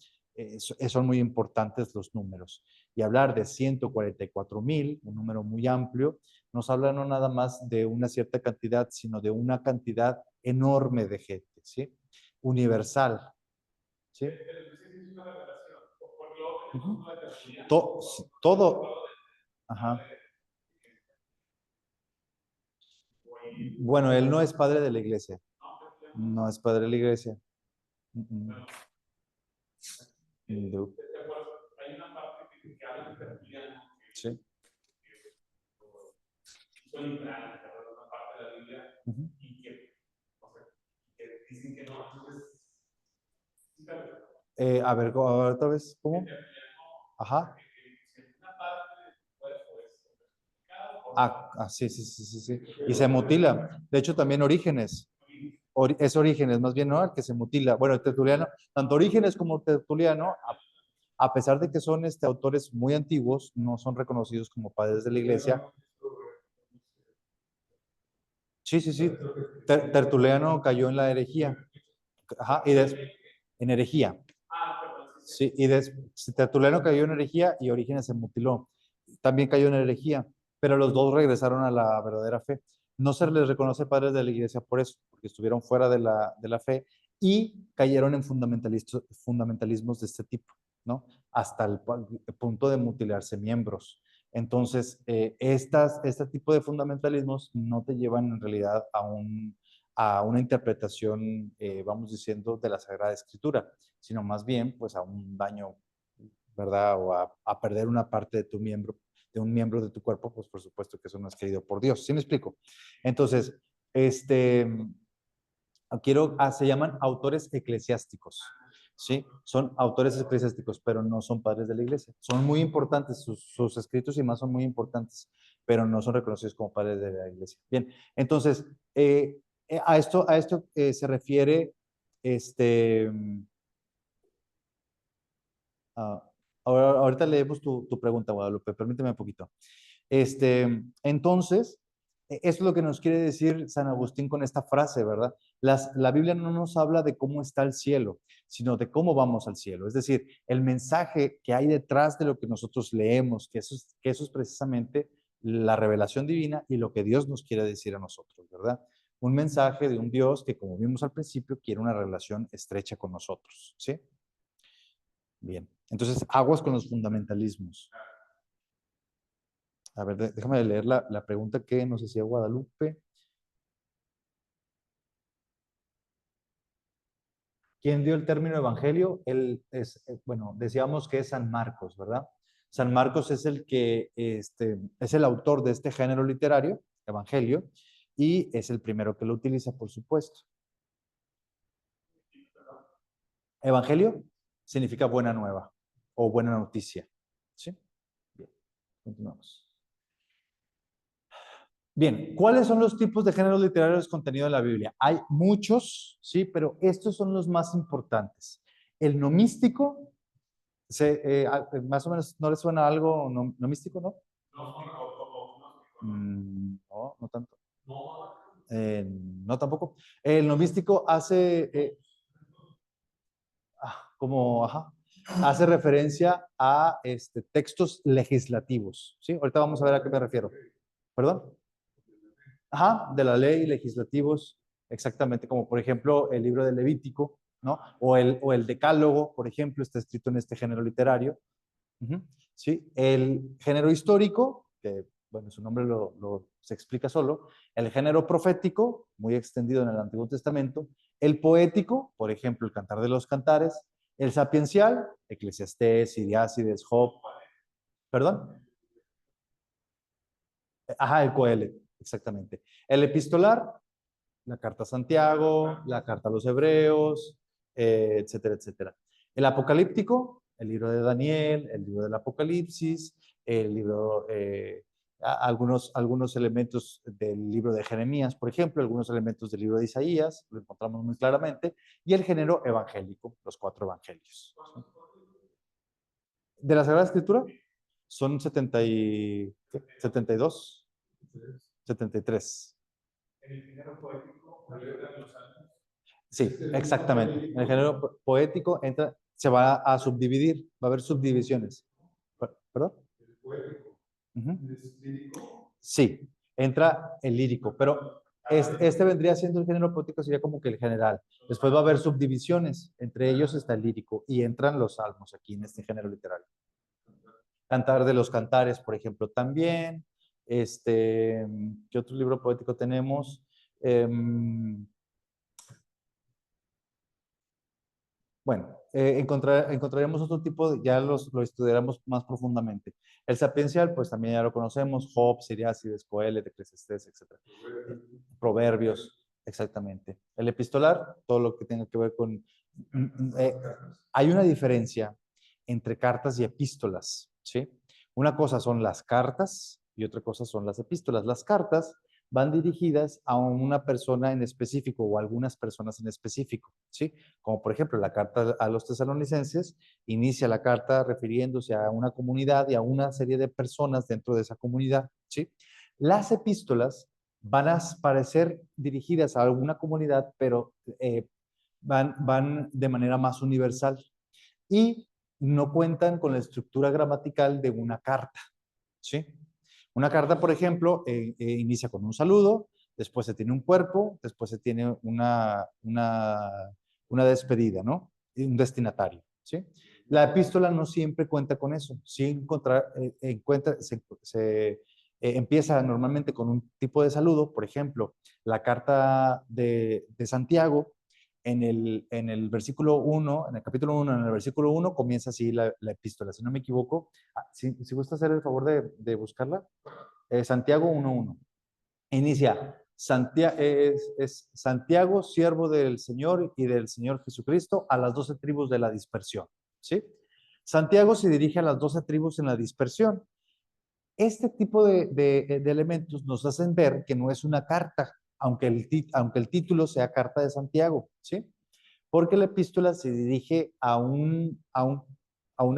son muy importantes los números. Y hablar de 144,000, un número muy amplio, nos habla no nada más de una cierta cantidad, sino de una cantidad enorme de gente, ¿sí? Universal, ¿sí? Uh-huh. Todo, ajá. Bueno, él no es padre de la iglesia. No es padre de la iglesia. No. Hay una parte que habla de tertuliano. Sí. Son liberales, una parte de la Biblia, y que dicen que no, entonces. A ver, otra vez, ¿cómo? Ajá. Sí, sí, sí, sí, sí. Y se mutila. De hecho, también Orígenes. Es Orígenes, más bien, ¿no? El que se mutila. Bueno, el Tertuliano, tanto Orígenes como Tertuliano, a pesar de que son autores muy antiguos, no son reconocidos como padres de la iglesia. Sí, sí, sí. Tertuliano cayó en la herejía. Ajá, en herejía. Sí, Tertuliano cayó en herejía y Orígenes se mutiló. También cayó en herejía, pero los dos regresaron a la verdadera fe. No se les reconoce padres de la iglesia por eso, porque estuvieron fuera de la fe y cayeron en fundamentalismos de este tipo, ¿no? Hasta el punto de mutilarse miembros. Entonces, este tipo de fundamentalismos no te llevan en realidad a una interpretación, vamos diciendo, de la Sagrada Escritura, sino más bien, pues, a un daño, ¿verdad? O a perder una parte de tu miembro, de un miembro de tu cuerpo, pues por supuesto que eso no es querido por Dios. ¿Sí me explico? Entonces, Se llaman autores eclesiásticos, ¿sí? Son autores eclesiásticos, pero no son padres de la iglesia. Son muy importantes, sus escritos y más son muy importantes, pero no son reconocidos como padres de la iglesia. Bien, entonces, a esto se refiere, ahorita leemos tu pregunta, Guadalupe, permíteme un poquito. Entonces, esto es lo que nos quiere decir San Agustín con esta frase, ¿verdad? La Biblia no nos habla de cómo está el cielo, sino de cómo vamos al cielo. Es decir, el mensaje que hay detrás de lo que nosotros leemos, que eso es precisamente la revelación divina y lo que Dios nos quiere decir a nosotros, ¿verdad? Un mensaje de un Dios que, como vimos al principio, quiere una relación estrecha con nosotros, ¿sí? Bien, entonces aguas con los fundamentalismos. A ver, déjame leer la pregunta que nos hacía Guadalupe. ¿Quién dio el término evangelio? Bueno, decíamos que es San Marcos, ¿verdad? San Marcos es el que es el autor de este género literario, evangelio, y es el primero que lo utiliza, por supuesto. Evangelio significa buena nueva o buena noticia. ¿Sí? Bien, continuamos. Bien, ¿cuáles son los tipos de géneros literarios contenidos en la Biblia? Hay muchos, sí, pero estos son los más importantes. El nomístico, más o menos, ¿no le suena algo nomístico, no? No, no tanto. No tampoco. El nomístico hace, hace referencia a textos legislativos, ¿sí? Ahorita vamos a ver a qué me refiero. ¿Perdón? Ajá, de la ley, legislativos, exactamente, como por ejemplo el libro de Levítico, ¿no? O el Decálogo, por ejemplo, está escrito en este género literario. ¿Sí? El género histórico, que bueno, su nombre se explica solo. El género profético, muy extendido en el Antiguo Testamento. El poético, por ejemplo, el Cantar de los Cantares. El sapiencial, Eclesiastés, Iriácides, Job. ¿Perdón? Ajá, el Coelet, exactamente. El epistolar, la carta a Santiago, la carta a los Hebreos, etcétera, etcétera. El apocalíptico, el libro de Daniel, el libro del Apocalipsis, el libro, algunos elementos del libro de Jeremías, por ejemplo, algunos elementos del libro de Isaías, lo encontramos muy claramente, y el género evangélico, los 4 evangelios. ¿De la Sagrada Escritura? Son 72, 73. El género poético, Sí, exactamente. En el género poético se va a subdividir, va a haber subdivisiones. ¿Perdón? el poético, ¿Es lírico? Sí, entra el lírico, pero este vendría siendo el género poético, sería como que el general. Después va a haber subdivisiones, entre ellos está el lírico y entran los salmos aquí en este género literario. Cantar de los Cantares, por ejemplo, también. ¿Qué otro libro poético tenemos? Bueno, encontraremos otro tipo, ya lo estudiaremos más profundamente. El sapiencial, pues también ya lo conocemos, Job, Iriácides, Coelet, Eclesiastés, etc. Proverbios, exactamente. El epistolar, todo lo que tenga que ver con... hay una diferencia entre cartas y epístolas, ¿sí? Una cosa son las cartas y otra cosa son las epístolas. Las cartas van dirigidas a una persona en específico o a algunas personas en específico, ¿sí? Como por ejemplo la carta a los tesalonicenses, inicia la carta refiriéndose a una comunidad y a una serie de personas dentro de esa comunidad, ¿sí? Las epístolas van a parecer dirigidas a alguna comunidad, pero van de manera más universal y no cuentan con la estructura gramatical de una carta, ¿sí? Una carta, por ejemplo, inicia con un saludo, después se tiene un cuerpo, después se tiene una despedida, ¿no? Y un destinatario, ¿sí? La epístola no siempre cuenta con eso. Sí empieza normalmente con un tipo de saludo, por ejemplo, la carta de Santiago, en el versículo 1, en el capítulo 1, en el versículo 1, comienza así la epístola, si no me equivoco. Si gusta hacer el favor de buscarla. Santiago 1.1. Inicia, Es Santiago, siervo del Señor y del Señor Jesucristo, a las 12 tribus de la dispersión, ¿sí? Santiago se dirige a las 12 tribus en la dispersión. Este tipo de elementos nos hacen ver que no es una carta, aunque el título sea Carta de Santiago, ¿sí? Porque la epístola se dirige a una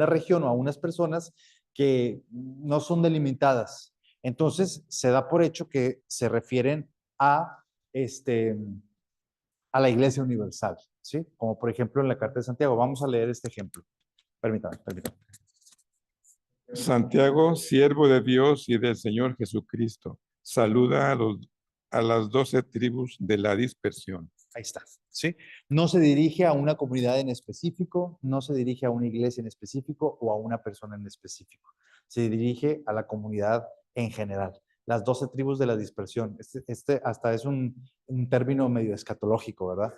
región o a unas personas que no son delimitadas. Entonces, se da por hecho que se refieren a, a la Iglesia Universal, ¿sí? Como por ejemplo en la Carta de Santiago. Vamos a leer este ejemplo. Permítame. Santiago, siervo de Dios y del Señor Jesucristo, saluda a las 12 tribus de la dispersión. Ahí está, ¿sí? No se dirige a una comunidad en específico, no se dirige a una iglesia en específico o a una persona en específico. Se dirige a la comunidad en general. Las 12 tribus de la dispersión. Este hasta es un término medio escatológico, ¿verdad?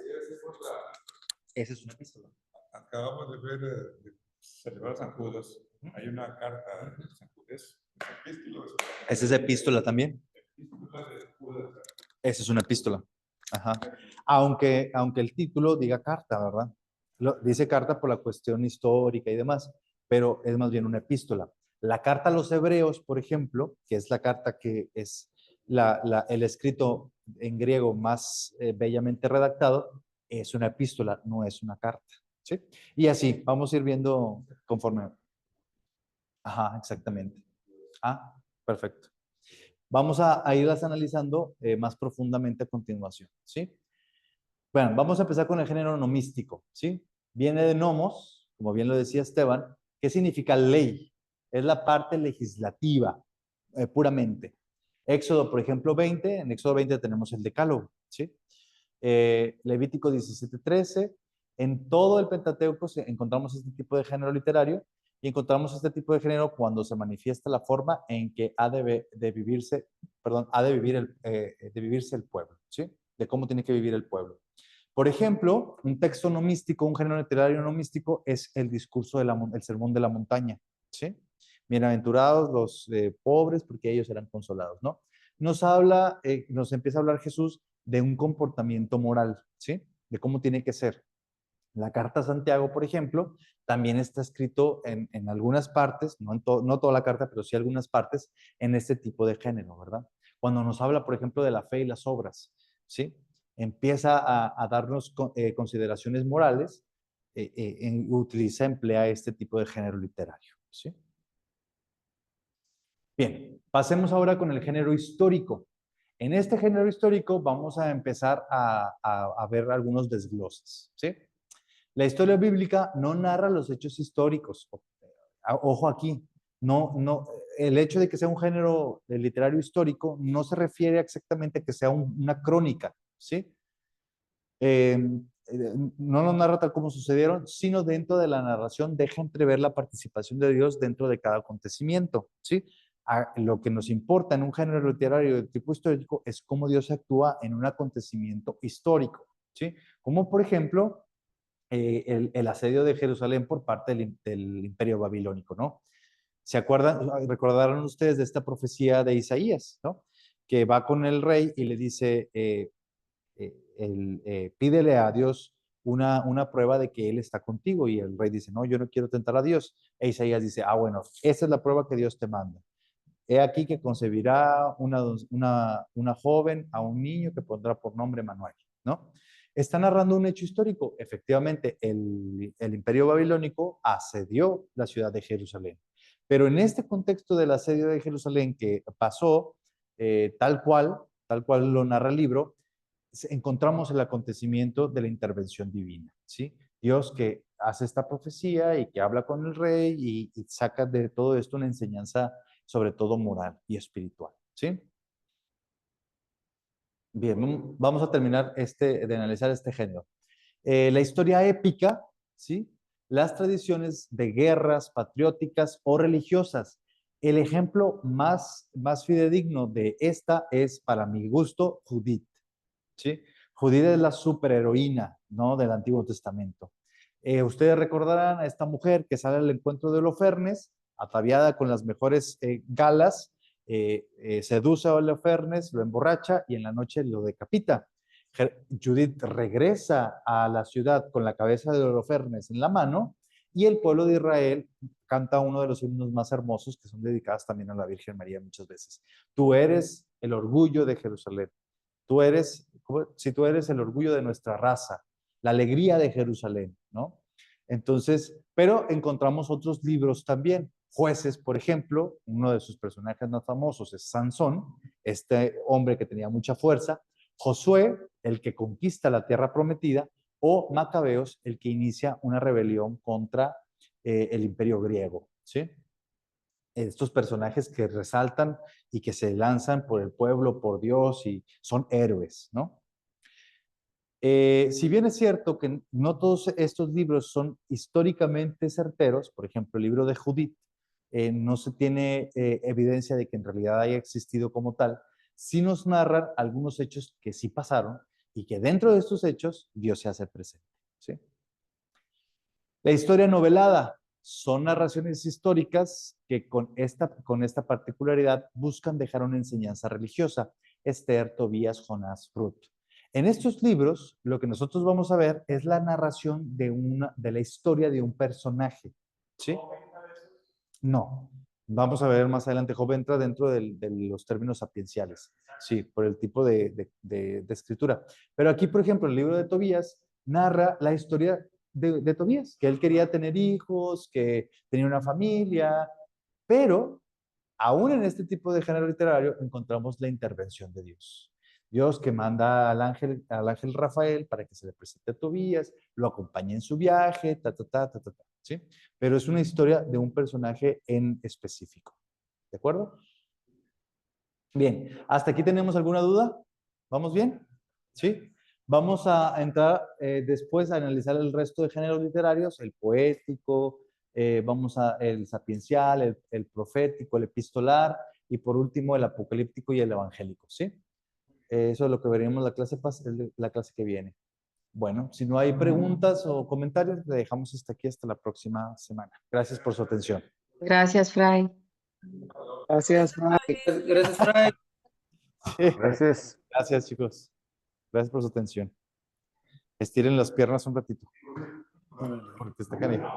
Esa es una epístola. Acabamos de ver, celebrar San Judas. Hay una carta de San Judas. ¿Esa es epístola también? Epístola de Judas. Esa es una epístola. Ajá. Aunque el título diga carta, ¿verdad? Dice carta por la cuestión histórica y demás, pero es más bien una epístola. La carta a los hebreos, por ejemplo, que es la carta que es el escrito en griego más bellamente redactado, es una epístola, no es una carta, ¿sí? Y así, vamos a ir viendo conforme. Ajá, exactamente. Ah, perfecto. Vamos a irlas analizando más profundamente a continuación, ¿sí? Bueno, vamos a empezar con el género nomístico, ¿sí? Viene de nomos, como bien lo decía Esteban. ¿Qué significa ley? Es la parte legislativa, puramente. Éxodo, por ejemplo, 20, en Éxodo 20 tenemos el decálogo, ¿sí? Levítico 17:13. En todo el Pentateuco encontramos este tipo de género literario y encontramos este tipo de género cuando se manifiesta la forma en que ha de vivirse el pueblo, ¿sí? De cómo tiene que vivir el pueblo. Por ejemplo, un texto nomístico, un género literario nomístico es el discurso el sermón de la montaña, ¿sí? Bienaventurados los pobres porque ellos serán consolados, ¿no? Nos empieza a hablar Jesús de un comportamiento moral, ¿sí? De cómo tiene que ser. La carta a Santiago, por ejemplo, también está escrito en algunas partes, no toda la carta, pero sí algunas partes, en este tipo de género, ¿verdad? Cuando nos habla, por ejemplo, de la fe y las obras, ¿sí? Empieza a darnos consideraciones morales, emplea este tipo de género literario, ¿sí? Bien, pasemos ahora con el género histórico. En este género histórico vamos a empezar a ver algunos desgloses, ¿sí? La historia bíblica no narra los hechos históricos. Ojo aquí, el hecho de que sea un género literario histórico no se refiere exactamente a que sea una crónica, ¿sí? No lo narra tal como sucedieron, sino dentro de la narración deja entrever la participación de Dios dentro de cada acontecimiento, ¿sí? Lo que nos importa en un género literario de tipo histórico es cómo Dios actúa en un acontecimiento histórico, ¿sí? Como por ejemplo el asedio de Jerusalén por parte del Imperio Babilónico, ¿no? ¿Se acuerdan? Recordarán ustedes de esta profecía de Isaías, ¿no? Que va con el rey y le dice, pídele a Dios una prueba de que Él está contigo. Y el rey dice, no, yo no quiero tentar a Dios. E Isaías dice, bueno, esa es la prueba que Dios te manda. He aquí que concebirá una joven a un niño que pondrá por nombre Manuel, ¿no? Está narrando un hecho histórico. Efectivamente, el Imperio Babilónico asedió la ciudad de Jerusalén. Pero en este contexto del asedio de Jerusalén que pasó, tal cual lo narra el libro, encontramos el acontecimiento de la intervención divina, ¿sí? Dios que hace esta profecía y que habla con el rey y saca de todo esto una enseñanza sobre todo moral y espiritual, ¿sí? Bien, vamos a terminar de analizar este género. La historia épica, ¿sí? Las tradiciones de guerras patrióticas o religiosas. El ejemplo más fidedigno de esta es, para mi gusto, Judith, ¿sí? Judith es la superheroína, ¿no? Del Antiguo Testamento. Ustedes recordarán a esta mujer que sale al encuentro de Holofernes, ataviada con las mejores galas, seduce a Holofernes, lo emborracha y en la noche lo decapita. Judith regresa a la ciudad con la cabeza de Holofernes en la mano y el pueblo de Israel canta uno de los himnos más hermosos que son dedicados también a la Virgen María muchas veces. Tú eres el orgullo de Jerusalén. Si tú eres el orgullo de nuestra raza, la alegría de Jerusalén, ¿no? Entonces, pero encontramos otros libros también. Jueces, por ejemplo, uno de sus personajes más famosos es Sansón, este hombre que tenía mucha fuerza. Josué, el que conquista la tierra prometida, o Macabeos, el que inicia una rebelión contra el imperio griego, ¿sí? Estos personajes que resaltan y que se lanzan por el pueblo, por Dios y son héroes, ¿no? Si bien es cierto que no todos estos libros son históricamente certeros, por ejemplo, el libro de Judith, no se tiene evidencia de que en realidad haya existido como tal, sí nos narran algunos hechos que sí pasaron y que dentro de estos hechos Dios se hace presente, ¿sí? La historia novelada son narraciones históricas que con esta particularidad buscan dejar una enseñanza religiosa. Esther, Tobías, Jonás, Ruth. En estos libros, lo que nosotros vamos a ver es la narración de la historia de un personaje. ¿Sí? No. Vamos a ver más adelante. Job entra dentro de los términos sapienciales. Sí, por el tipo de escritura. Pero aquí, por ejemplo, el libro de Tobías narra la historia de Tobías, que él quería tener hijos, que tenía una familia, pero aún en este tipo de género literario encontramos la intervención de Dios. Dios que manda al ángel Rafael para que se le presente a Tobías, lo acompañe en su viaje, ¿sí? Pero es una historia de un personaje en específico. ¿De acuerdo? Bien, ¿hasta aquí tenemos alguna duda? ¿Vamos bien? ¿Sí? Vamos a entrar después a analizar el resto de géneros literarios, el poético, el sapiencial, el profético, el epistolar y por último el apocalíptico y el evangélico, ¿sí? Eso es lo que veremos la clase que viene. Bueno, si no hay preguntas o comentarios, le dejamos hasta aquí hasta la próxima semana. Gracias por su atención. Gracias, Fray. Gracias, Fray. Gracias, Fray. Sí. Gracias. Gracias, chicos. Gracias por su atención. Estiren las piernas un ratito. Porque está canijo.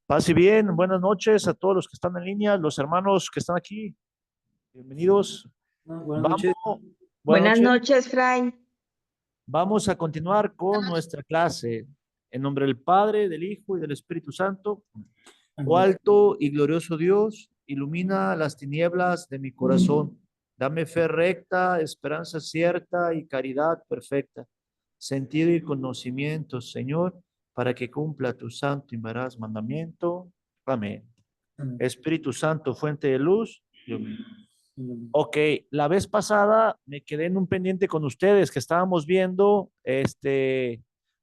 Paz y bien, buenas noches a todos los que están en línea, los hermanos que están aquí. Bienvenidos. Buenas noches. Buenas Buenas noches. noches, Fray. Vamos a continuar con nuestra clase. En nombre del Padre, del Hijo y del Espíritu Santo. Oh alto y glorioso Dios, ilumina las tinieblas de mi corazón. Dame fe recta, esperanza cierta y caridad perfecta. Sentido y conocimiento, Señor, para que cumpla tu santo y veraz mandamiento. Amén. Espíritu Santo, fuente de luz. Ok, la vez pasada me quedé en un pendiente con ustedes que estábamos viendo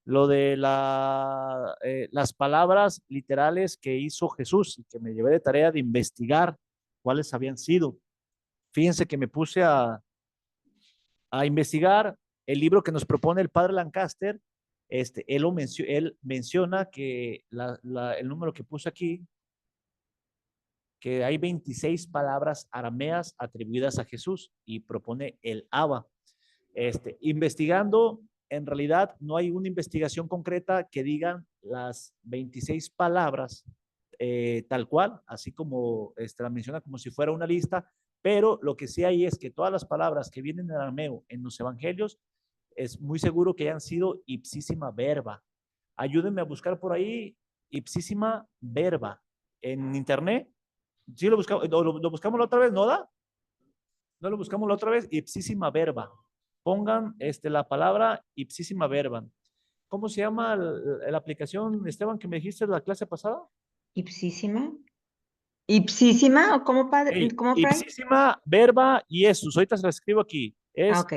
lo de las palabras literales que hizo Jesús y que me llevé de tarea de investigar cuáles habían sido. Fíjense que me puse a investigar el libro que nos propone el padre Lancaster. Él menciona que el número que puse aquí, que hay 26 palabras arameas atribuidas a Jesús y propone el Abba. Investigando, en realidad no hay una investigación concreta que digan las 26 palabras tal cual, así como la menciona como si fuera una lista, pero lo que sí hay es que todas las palabras que vienen en arameo en los evangelios es muy seguro que hayan sido ipsísima verba. Ayúdenme a buscar por ahí ipsísima verba en internet. Sí, lo buscamos la otra vez, ¿no da? No lo buscamos la otra vez, ipsísima verba. Pongan la palabra ipsísima verba. ¿Cómo se llama la aplicación, Esteban, que me dijiste en la clase pasada? Ipsísima. ¿Ipsísima o cómo, padre? Hey, ¿Cómo, Fray? ipsísima verba y Jesús. Ahorita se la escribo aquí. Es Ok.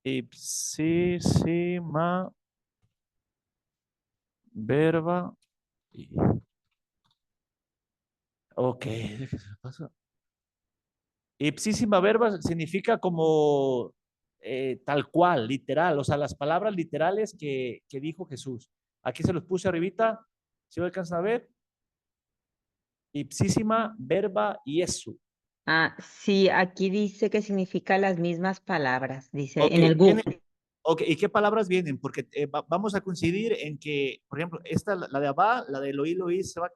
ipsísima verba. Ok, ¿qué pasa? Ipsísima verba significa como tal cual, literal, o sea, las palabras literales que dijo Jesús. Aquí se los puse arribita, ¿sí lo alcanzan a ver? Ipsísima verba Iesu. Ah, sí, aquí dice que significa las mismas palabras, dice Ok, en el Google. ok, ¿y qué palabras vienen? Porque vamos a coincidir en que, por ejemplo, esta, la de Abba, la de Elohí, Elohí, Sabat,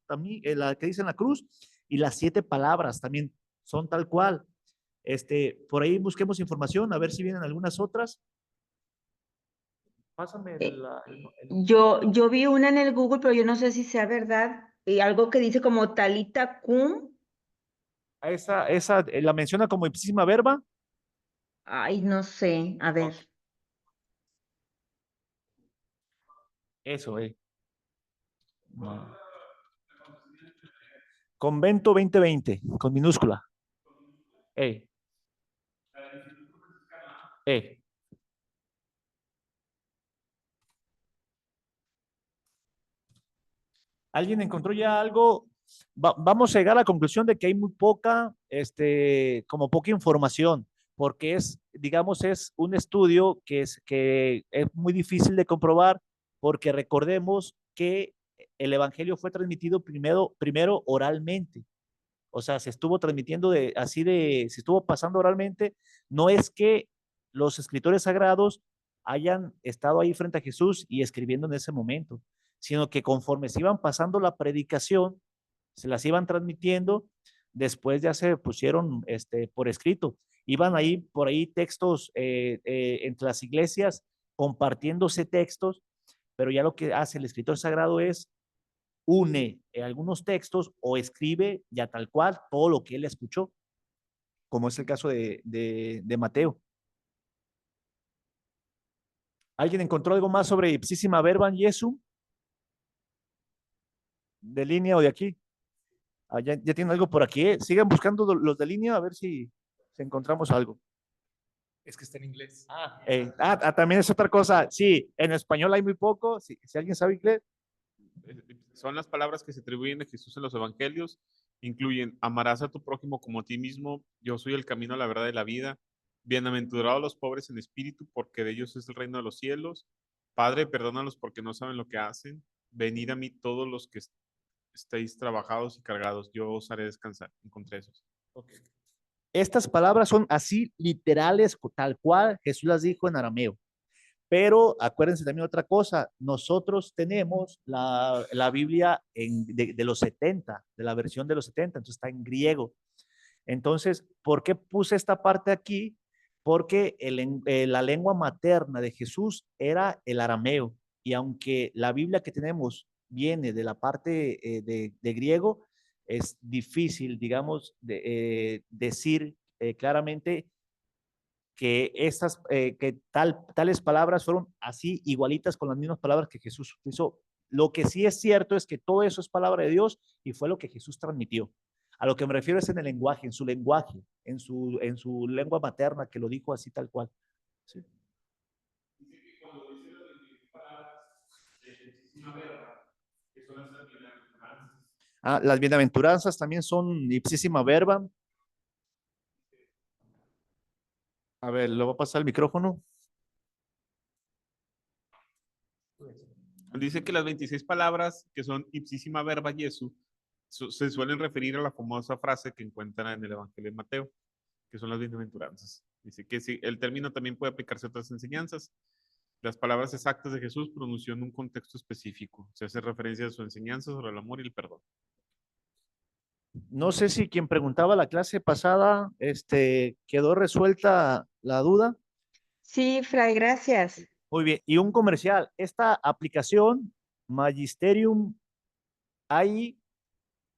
también, la que dice en la cruz, y las 7 palabras también son tal cual. Por ahí busquemos información, a ver si vienen algunas otras. Pásame Yo vi una en el Google, pero yo no sé si sea verdad. Y algo que dice como Talita Cum. esa la menciona como ipsísima verba. Ay, no sé. A ver. Eso, no. Convento 2020, con minúscula. Eh. ¿Alguien encontró ya algo? Vamos a llegar a la conclusión de que hay muy poca, como poca información, porque es, digamos, es un estudio que es muy difícil de comprobar, porque recordemos que el evangelio fue transmitido primero oralmente. O sea, se estuvo transmitiendo se estuvo pasando oralmente. No es que los escritores sagrados hayan estado ahí frente a Jesús y escribiendo en ese momento, sino que conforme se iban pasando la predicación, se las iban transmitiendo, después ya se pusieron por escrito. Iban ahí por ahí textos entre las iglesias compartiéndose textos, pero ya lo que hace el escritor sagrado es une algunos textos o escribe ya tal cual todo lo que él escuchó, como es el caso de Mateo. ¿Alguien encontró algo más sobre ipsísima verba en Jesús? ¿De línea o de aquí? Ya tienen algo por aquí. Sigan buscando los de línea a ver si encontramos algo. Es que está en inglés. También es otra cosa. Sí, en español hay muy poco. Si alguien sabe inglés. Son las palabras que se atribuyen a Jesús en los evangelios. Incluyen: amarás a tu prójimo como a ti mismo, yo soy el camino, la verdad y la vida, bienaventurados los pobres en espíritu, porque de ellos es el reino de los cielos, Padre, perdónalos porque no saben lo que hacen, venid a mí todos los que estáis trabajados y cargados, yo os haré descansar. Encontré esos. Okay. Estas palabras son así literales, tal cual Jesús las dijo en arameo. Pero acuérdense también otra cosa, nosotros tenemos la Biblia de los 70, de la versión de los 70, entonces está en griego. Entonces, ¿por qué puse esta parte aquí? Porque la lengua materna de Jesús era el arameo, y aunque la Biblia que tenemos viene de la parte de griego, es difícil, digamos, decir claramente que tales palabras fueron así igualitas con las mismas palabras que Jesús utilizó. Lo que sí es cierto es que todo eso es palabra de Dios y fue lo que Jesús transmitió. A lo que me refiero es en el lenguaje, en su lengua materna, que lo dijo así tal cual. ¿Sí? Dice que cuando dice las 26 palabras de ipsísima verba, que son las bienaventuranzas. Las bienaventuranzas también son ipsísima verba. A ver, ¿le va a pasar el micrófono? Dice que las 26 palabras que son ipsísima verba Jesu se suelen referir a la famosa frase que encuentran en el Evangelio de Mateo, que son las bienaventuranzas. Dice que sí, el término también puede aplicarse a otras enseñanzas. Las palabras exactas de Jesús pronunció en un contexto específico. Se hace referencia a su enseñanza sobre el amor y el perdón. No sé si quien preguntaba la clase pasada, quedó resuelta la duda. Sí, Fray, gracias. Muy bien, y un comercial. Esta aplicación, Magisterium AI,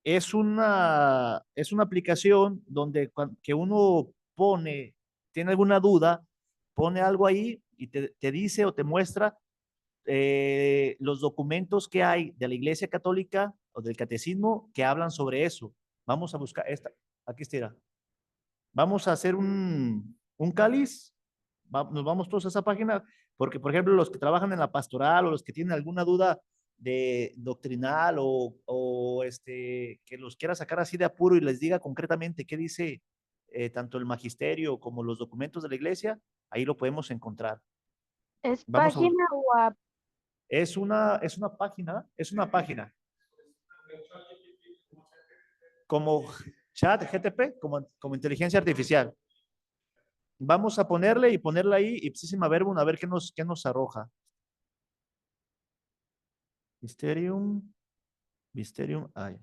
es una aplicación donde que uno tiene alguna duda, pone algo ahí y te dice o te muestra los documentos que hay de la Iglesia Católica o del Catecismo que hablan sobre eso. Vamos a buscar esta, aquí está. Vamos a hacer un cáliz, nos vamos todos a esa página, porque por ejemplo los que trabajan en la pastoral o los que tienen alguna duda de doctrinal o que los quiera sacar así de apuro y les diga concretamente qué dice tanto el magisterio como los documentos de la iglesia, ahí lo podemos encontrar. ¿Es Vamos página o app? Es una página. Como chat GTP, como inteligencia artificial. Vamos a ponerle y ponerla ahí, ipsísima verbum, a ver qué nos arroja. Mysterium AI.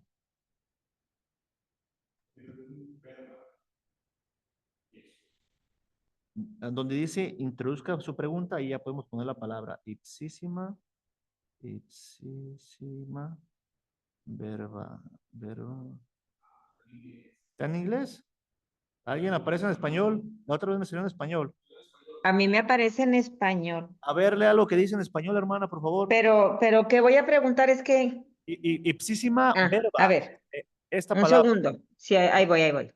Donde dice introduzca su pregunta, ahí ya podemos poner la palabra ipsísima verba. ¿Está en inglés? ¿Alguien aparece en español? La otra vez me salió en español. A mí me aparece en español. A ver, lea lo que dice en español, hermana, por favor. Pero que voy a preguntar es que... Ipsísima verba. A ver, esta un palabra. segundo. Sí, ahí voy.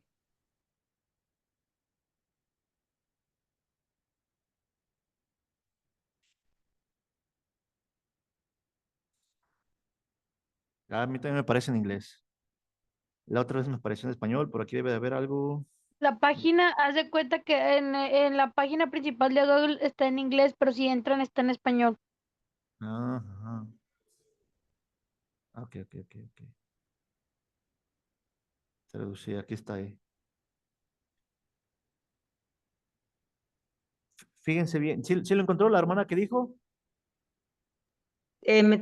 A mí también me parece en inglés. La otra vez me apareció en español, por aquí debe de haber algo. La página, haz de cuenta que en la página principal de Google está en inglés, pero si entran está en español. Ajá. Ok. Traducir, aquí está ahí. Fíjense bien. ¿Sí lo encontró la hermana que dijo?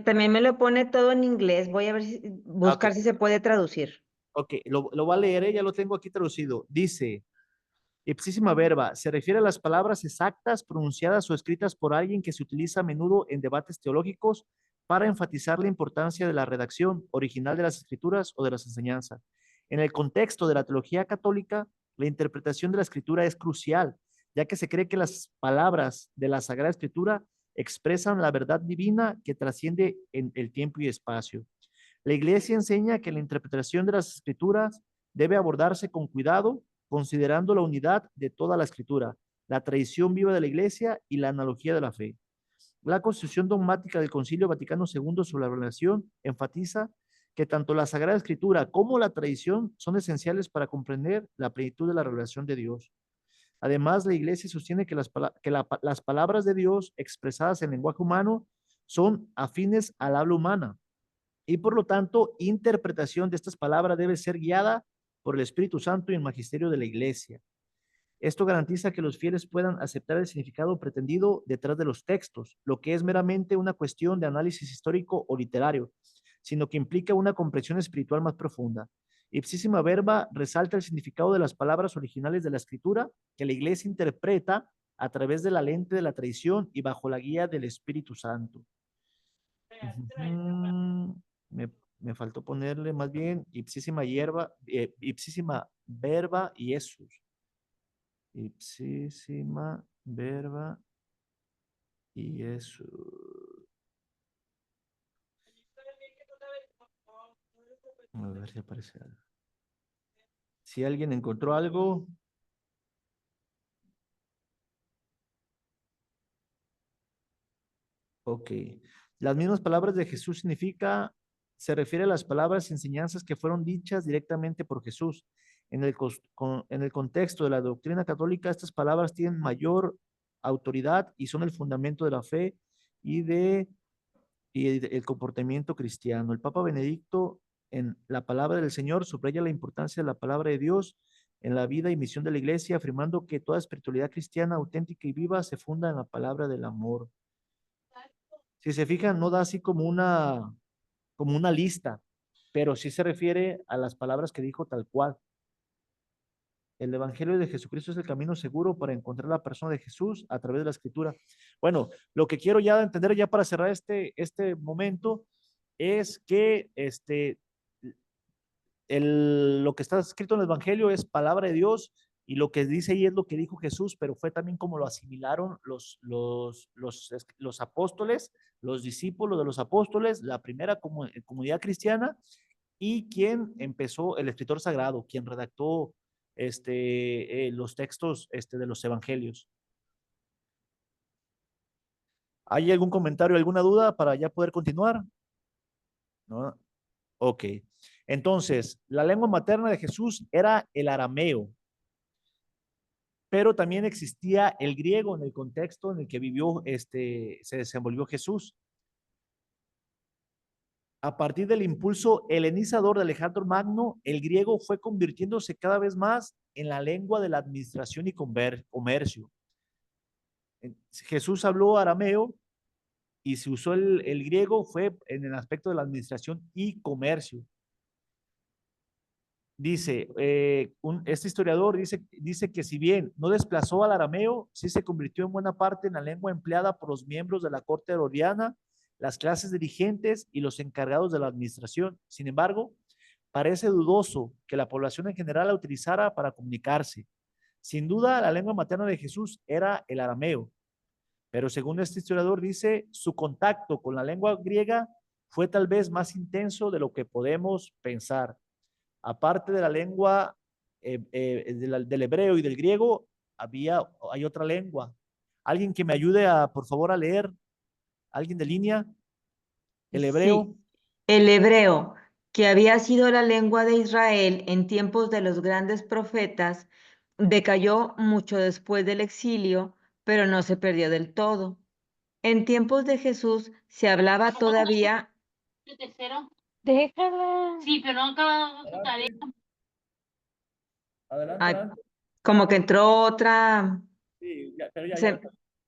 También me lo pone todo en inglés. Voy a ver buscar si se puede traducir. Ok, lo va a leer, ya lo tengo aquí traducido. Dice, ipsísima verba, se refiere a las palabras exactas pronunciadas o escritas por alguien que se utiliza a menudo en debates teológicos para enfatizar la importancia de la redacción original de las escrituras o de las enseñanzas. En el contexto de la teología católica, la interpretación de la escritura es crucial, ya que se cree que las palabras de la Sagrada Escritura expresan la verdad divina que trasciende en el tiempo y espacio. La Iglesia enseña que la interpretación de las Escrituras debe abordarse con cuidado, considerando la unidad de toda la Escritura, la tradición viva de la Iglesia y la analogía de la fe. La Constitución dogmática del Concilio Vaticano II sobre la revelación enfatiza que tanto la Sagrada Escritura como la tradición son esenciales para comprender la plenitud de la revelación de Dios. Además, la Iglesia sostiene que las palabras de Dios expresadas en lenguaje humano son afines al habla humana y por lo tanto, interpretación de estas palabras debe ser guiada por el Espíritu Santo y el magisterio de la Iglesia. Esto garantiza que los fieles puedan aceptar el significado pretendido detrás de los textos, lo que es meramente una cuestión de análisis histórico o literario, sino que implica una comprensión espiritual más profunda. Ipsísima verba resalta el significado de las palabras originales de la escritura que la iglesia interpreta a través de la lente de la tradición y bajo la guía del Espíritu Santo. Me faltó ponerle más bien ipsísima verba y Jesús. Ipsísima verba y Jesús. A ver si aparece algo. Si alguien encontró algo. Ok. Las mismas palabras de Jesús se refiere a las palabras y enseñanzas que fueron dichas directamente por Jesús. En el contexto de la doctrina católica, estas palabras tienen mayor autoridad y son el fundamento de la fe y el comportamiento cristiano. El Papa Benedicto, en la palabra del Señor, subraya la importancia de la palabra de Dios en la vida y misión de la Iglesia, afirmando que toda espiritualidad cristiana auténtica y viva se funda en la palabra del amor. Si se fijan, no da así como una lista, pero sí se refiere a las palabras que dijo tal cual. El Evangelio de Jesucristo es el camino seguro para encontrar la persona de Jesús a través de la Escritura. Bueno, lo que quiero ya entender ya para cerrar este momento es que lo que está escrito en el Evangelio es palabra de Dios y lo que dice ahí es lo que dijo Jesús, pero fue también como lo asimilaron los apóstoles, los discípulos de los apóstoles, la primera comunidad cristiana y quien empezó, el escritor sagrado, quien redactó los textos de los evangelios. ¿Hay algún comentario, alguna duda para ya poder continuar? ¿No? Ok. Entonces, la lengua materna de Jesús era el arameo, pero también existía el griego en el contexto en el que vivió, se desenvolvió Jesús. A partir del impulso helenizador de Alejandro Magno, el griego fue convirtiéndose cada vez más en la lengua de la administración y comercio. Jesús habló arameo y se usó el griego fue en el aspecto de la administración y comercio. Dice, este historiador dice que si bien no desplazó al arameo, sí se convirtió en buena parte en la lengua empleada por los miembros de la corte herodiana, las clases dirigentes y los encargados de la administración. Sin embargo, parece dudoso que la población en general la utilizara para comunicarse. Sin duda, la lengua materna de Jesús era el arameo, pero según este historiador dice, su contacto con la lengua griega fue tal vez más intenso de lo que podemos pensar. Aparte de la lengua del hebreo y del griego, hay otra lengua. ¿Alguien que me ayude por favor, a leer? ¿Alguien de línea? ¿El hebreo? Sí, el hebreo, que había sido la lengua de Israel en tiempos de los grandes profetas, decayó mucho después del exilio, pero no se perdió del todo. En tiempos de Jesús se hablaba todavía. ¿El tercero? Déjala. Sí, pero no ha acabado su tarea. Adelante. Como que entró otra. Sí, pero ya.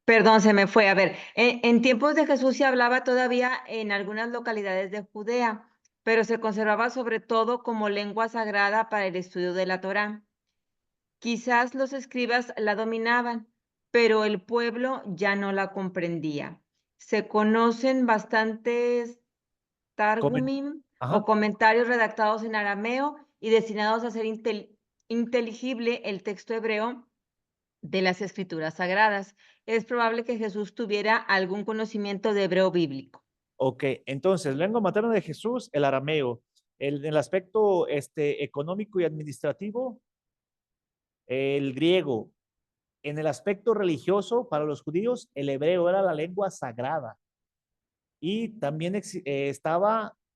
Perdón, se me fue. A ver, en tiempos de Jesús se hablaba todavía en algunas localidades de Judea, pero se conservaba sobre todo como lengua sagrada para el estudio de la Torá. Quizás los escribas la dominaban, pero el pueblo ya no la comprendía. Se conocen bastantes targumim o comentarios redactados en arameo y destinados a hacer inteligible el texto hebreo de las escrituras sagradas. Es probable que Jesús tuviera algún conocimiento de hebreo bíblico. Ok, entonces, lengua materna de Jesús, el arameo. En el aspecto económico y administrativo, el griego. En el aspecto religioso, para los judíos, el hebreo era la lengua sagrada. Y también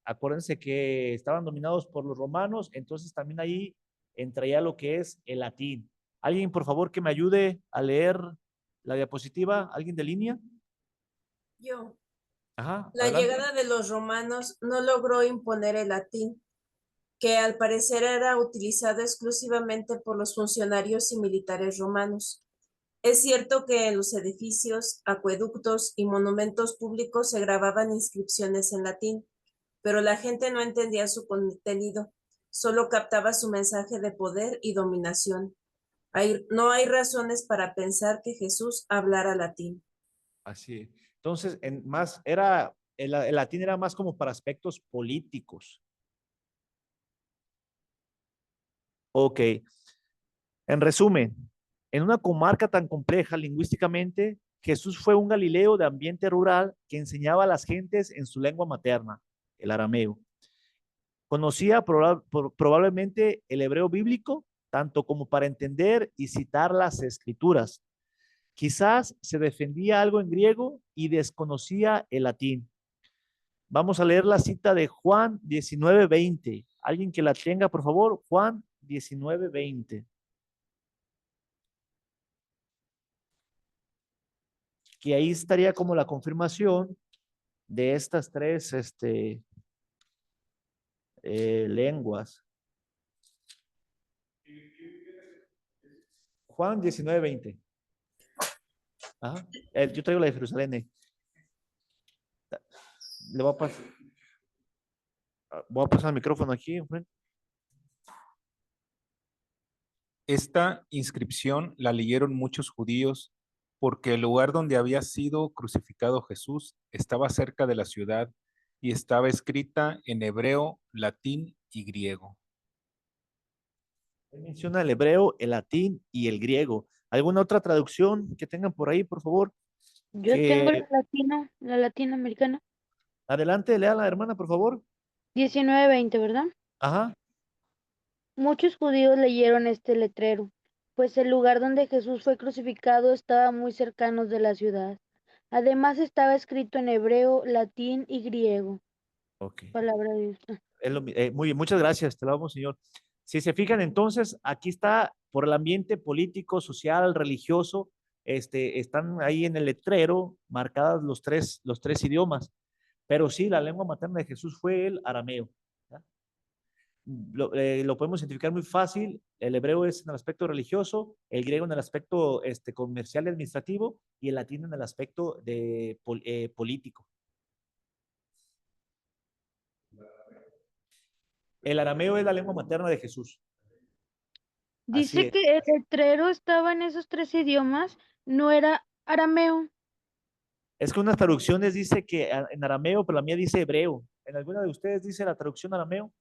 acuérdense que estaban dominados por los romanos, entonces también ahí entraría lo que es el latín. ¿Alguien, por favor, que me ayude a leer la diapositiva? ¿Alguien de línea? Yo. Ajá, La adelante. llegada de los romanos no logró imponer el latín, que al parecer era utilizado exclusivamente por los funcionarios y militares romanos. Es cierto que en los edificios, acueductos y monumentos públicos se grababan inscripciones en latín, pero la gente no entendía su contenido, solo captaba su mensaje de poder y dominación. No hay razones para pensar que Jesús hablara latín. Así es. Entonces, el latín era más como para aspectos políticos. Ok. En resumen, en una comarca tan compleja lingüísticamente, Jesús fue un Galileo de ambiente rural que enseñaba a las gentes en su lengua materna, el arameo. Conocía probablemente el hebreo bíblico, tanto como para entender y citar las escrituras. Quizás se defendía algo en griego y desconocía el latín. Vamos a leer la cita de Juan 19:20. Alguien que la tenga, por favor. Juan 19:20. Que ahí estaría como la confirmación de estas tres lenguas. Juan 19:20. Ajá. Yo traigo la de Jerusalén. Le voy a pasar el micrófono aquí. Esta inscripción la leyeron muchos judíos porque el lugar donde había sido crucificado Jesús estaba cerca de la ciudad y estaba escrita en hebreo, latín y griego. Menciona el hebreo, el latín y el griego. ¿Alguna otra traducción que tengan por ahí, por favor? Yo tengo la latinoamericana. Adelante, lea la hermana, por favor. 19:20, ¿verdad? Ajá. Muchos judíos leyeron este letrero, pues el lugar donde Jesús fue crucificado estaba muy cercano de la ciudad. Además estaba escrito en hebreo, latín y griego. Ok. Palabra de Dios. Muy bien, muchas gracias, te lo damos, Señor. Si se fijan, entonces, aquí está por el ambiente político, social, religioso, están ahí en el letrero marcadas los tres idiomas. Pero sí, la lengua materna de Jesús fue el arameo. Lo podemos identificar muy fácil. El hebreo es en el aspecto religioso, el griego en el aspecto comercial y administrativo, y el latín en el aspecto político. El arameo es la lengua materna de Jesús. Dice que el letrero estaba en esos tres idiomas, no era arameo. Es que unas traducciones dice que en arameo, pero la mía dice hebreo. ¿En alguna de ustedes dice la traducción arameo?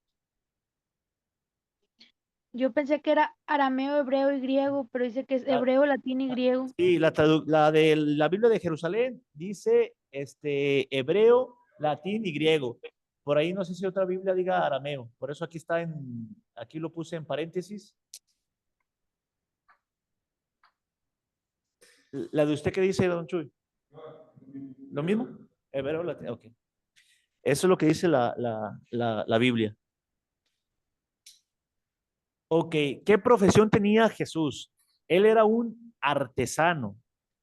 Yo pensé que era arameo, hebreo y griego, pero dice que es hebreo, latín y griego. Sí, la de la Biblia de Jerusalén dice hebreo, latín y griego. Por ahí no sé si otra Biblia diga arameo. Por eso aquí lo puse en paréntesis. ¿La de usted qué dice, don Chuy? ¿Lo mismo? Hebreo, latín, ok. Eso es lo que dice la Biblia. Ok, ¿qué profesión tenía Jesús? Él era un artesano.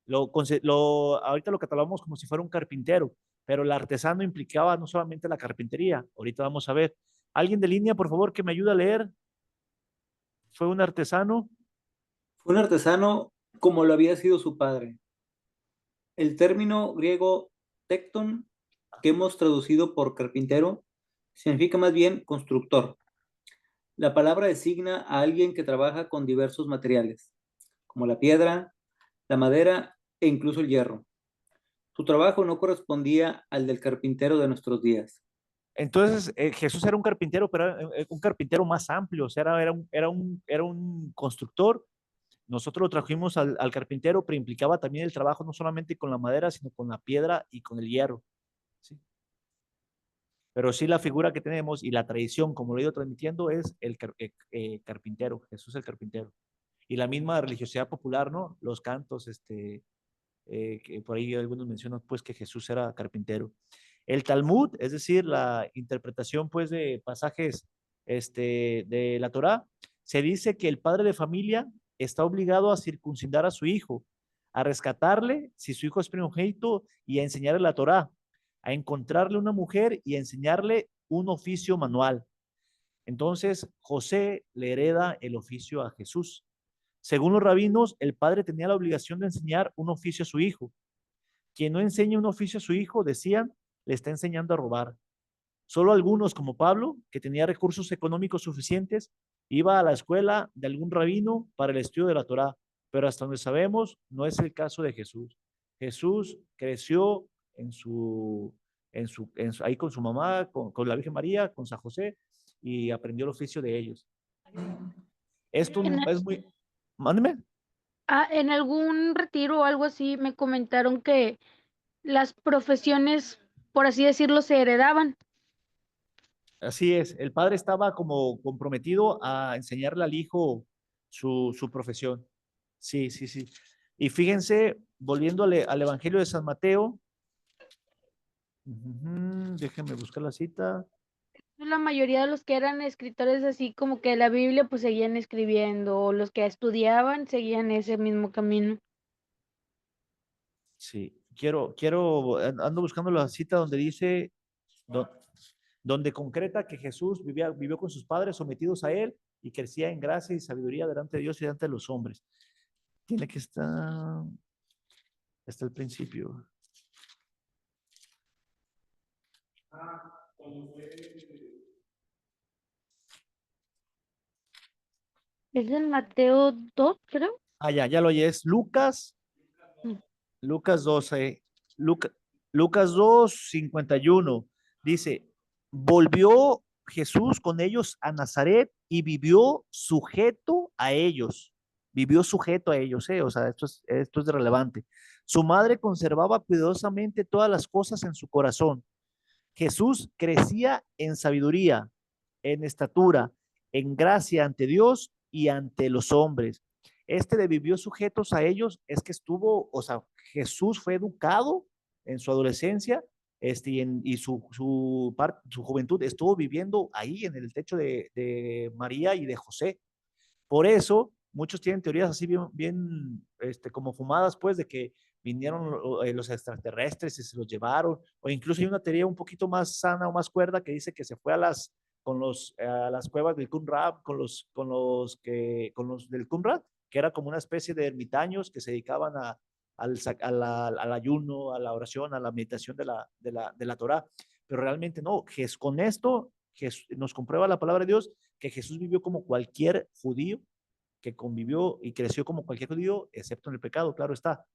Ahorita lo catalogamos como si fuera un carpintero, pero el artesano implicaba no solamente la carpintería. Ahorita vamos a ver. ¿Alguien de línea, por favor, que me ayude a leer? ¿Fue un artesano? Fue un artesano como lo había sido su padre. El término griego tecton, que hemos traducido por carpintero, significa más bien constructor. La palabra designa a alguien que trabaja con diversos materiales, como la piedra, la madera e incluso el hierro. Su trabajo no correspondía al del carpintero de nuestros días. Entonces, Jesús era un carpintero, pero era un carpintero más amplio, o sea, era un constructor. Nosotros lo trajimos al carpintero, pero implicaba también el trabajo no solamente con la madera, sino con la piedra y con el hierro. ¿Sí? Pero sí la figura que tenemos y la tradición, como lo he ido transmitiendo, es el carpintero, Jesús el carpintero. Y la misma religiosidad popular, ¿no? Los cantos, que por ahí algunos mencionan, pues, que Jesús era carpintero. El Talmud, es decir, la interpretación, pues, de pasajes de la Torá, se dice que el padre de familia está obligado a circuncidar a su hijo, a rescatarle si su hijo es primogénito y a enseñarle la Torá, a encontrarle una mujer y a enseñarle un oficio manual. Entonces, José le hereda el oficio a Jesús. Según los rabinos, el padre tenía la obligación de enseñar un oficio a su hijo. Quien no enseña un oficio a su hijo, decían, le está enseñando a robar. Solo algunos, como Pablo, que tenía recursos económicos suficientes, iba a la escuela de algún rabino para el estudio de la Torá, pero hasta donde sabemos, no es el caso de Jesús. Jesús creció ahí con su mamá, con la Virgen María, con San José, y aprendió el oficio de ellos. Esto es muy... Mándeme. En algún retiro o algo así me comentaron que las profesiones, por así decirlo, se heredaban. Así es, el padre estaba como comprometido a enseñarle al hijo su profesión. Sí, sí, sí. Y fíjense, volviendo al Evangelio de San Mateo, déjenme buscar la cita. La mayoría de los que eran escritores así como que la Biblia pues seguían escribiendo, o los que estudiaban seguían ese mismo camino. Sí, ando buscando la cita donde dice, donde concreta que Jesús vivió con sus padres sometidos a él y crecía en gracia y sabiduría delante de Dios y delante de los hombres. Tiene que estar hasta el principio. Es en Mateo 2, creo. Ya lo oye, es Lucas 12, Lucas 2, 51, dice, volvió Jesús con ellos a Nazaret y vivió sujeto a ellos, o sea, esto es relevante. Su madre conservaba cuidadosamente todas las cosas en su corazón. Jesús crecía en sabiduría, en estatura, en gracia ante Dios y ante los hombres. De vivió sujetos a ellos, es que o sea, Jesús fue educado en su adolescencia, y su juventud estuvo viviendo ahí en el techo de María y de José. Por eso, muchos tienen teorías así bien como fumadas, pues, de que vinieron los extraterrestres y se los llevaron, o incluso hay una teoría un poquito más sana o más cuerda que dice que se fue a las cuevas del Qumran, con los del Qumran, que era como una especie de ermitaños que se dedicaban al ayuno, a la oración, a la meditación de la Torá. Pero realmente no, con esto nos comprueba la palabra de Dios que Jesús vivió como cualquier judío, que convivió y creció como cualquier judío, excepto en el pecado, claro está.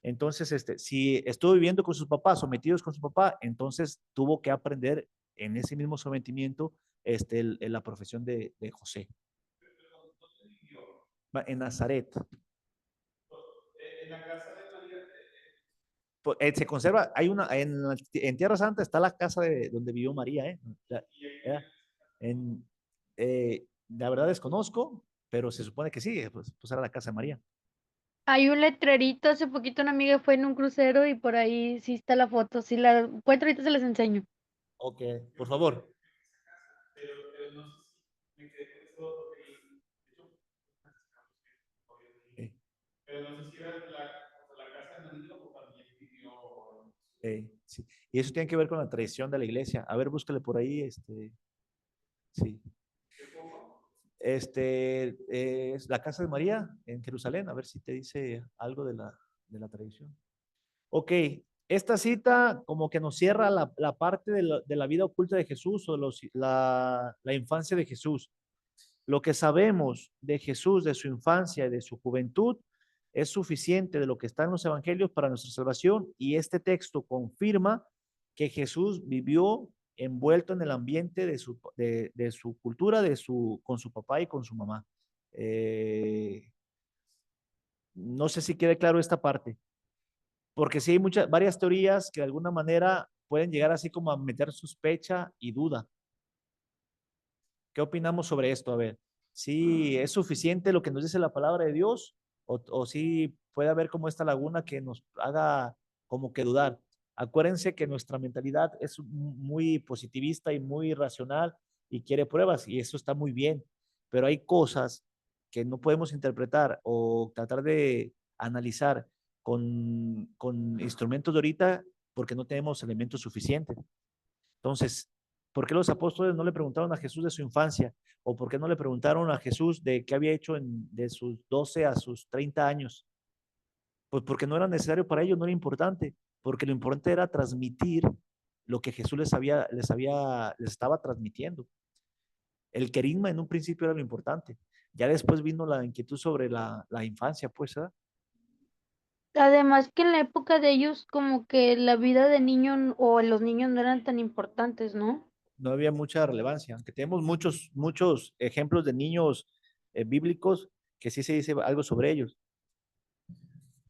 Entonces, si estuvo viviendo con sus papás, sometidos con su papá, entonces tuvo que aprender en ese mismo sometimiento la profesión de José. En Nazaret. En la casa de María. Se conserva, en Tierra Santa está la casa donde vivió María, la verdad desconozco, pero se supone que sí, pues era la casa de María. Hay un letrerito, hace poquito una amiga fue en un crucero y por ahí sí está la foto, si la encuentro ahorita se les enseño. Ok, por favor. Pero no sé si me quedé con eso, pero no sé si era la casa de María o también vivió. Sí. Y eso tiene que ver con la tradición de la iglesia. A ver, búscale por ahí, sí. Es la casa de María en Jerusalén, a ver si te dice algo de la tradición. Ok, esta cita como que nos cierra la parte de la vida oculta de Jesús o la infancia de Jesús. Lo que sabemos de Jesús, de su infancia y de su juventud, es suficiente de lo que está en los evangelios para nuestra salvación, y este texto confirma que Jesús vivió envuelto en el ambiente de su cultura, con su papá y con su mamá. No sé si quede claro esta parte, porque sí hay varias teorías que de alguna manera pueden llegar así como a meter sospecha y duda. ¿Qué opinamos sobre esto? A ver, ¿sí es suficiente lo que nos dice la palabra de Dios? ¿O sí puede haber como esta laguna que nos haga como que dudar? Acuérdense que nuestra mentalidad es muy positivista y muy racional y quiere pruebas, y eso está muy bien, pero hay cosas que no podemos interpretar o tratar de analizar con instrumentos de ahorita porque no tenemos elementos suficientes. Entonces, ¿Por qué los apóstoles no le preguntaron a Jesús de su infancia? ¿O por qué no le preguntaron a Jesús de qué había hecho de sus 12 a sus 30 años? Pues porque no era necesario para ellos, no era importante, porque lo importante era transmitir lo que Jesús les estaba transmitiendo. El querigma en un principio era lo importante. Ya después vino la inquietud sobre la infancia, pues, ¿verdad? Además que en la época de ellos como que la vida de niño o los niños no eran tan importantes, ¿no? No había mucha relevancia, aunque tenemos muchos ejemplos de niños bíblicos que sí se dice algo sobre ellos.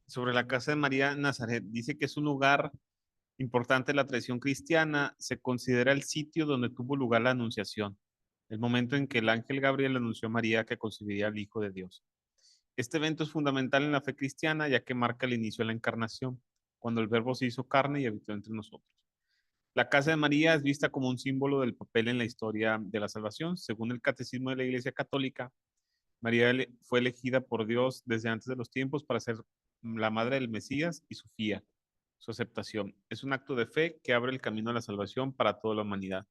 Sobre la casa de María en Nazaret, dice que es un lugar importante en la tradición cristiana, se considera el sitio donde tuvo lugar la anunciación, el momento en que el ángel Gabriel anunció a María que concebiría al Hijo de Dios. Este evento es fundamental en la fe cristiana ya que marca el inicio de la encarnación, cuando el Verbo se hizo carne y habitó entre nosotros. La casa de María es vista como un símbolo del papel en la historia de la salvación. Según el Catecismo de la Iglesia Católica, María fue elegida por Dios desde antes de los tiempos para ser la madre del Mesías y su fía, su aceptación. Es un acto de fe que abre el camino a la salvación para toda la humanidad.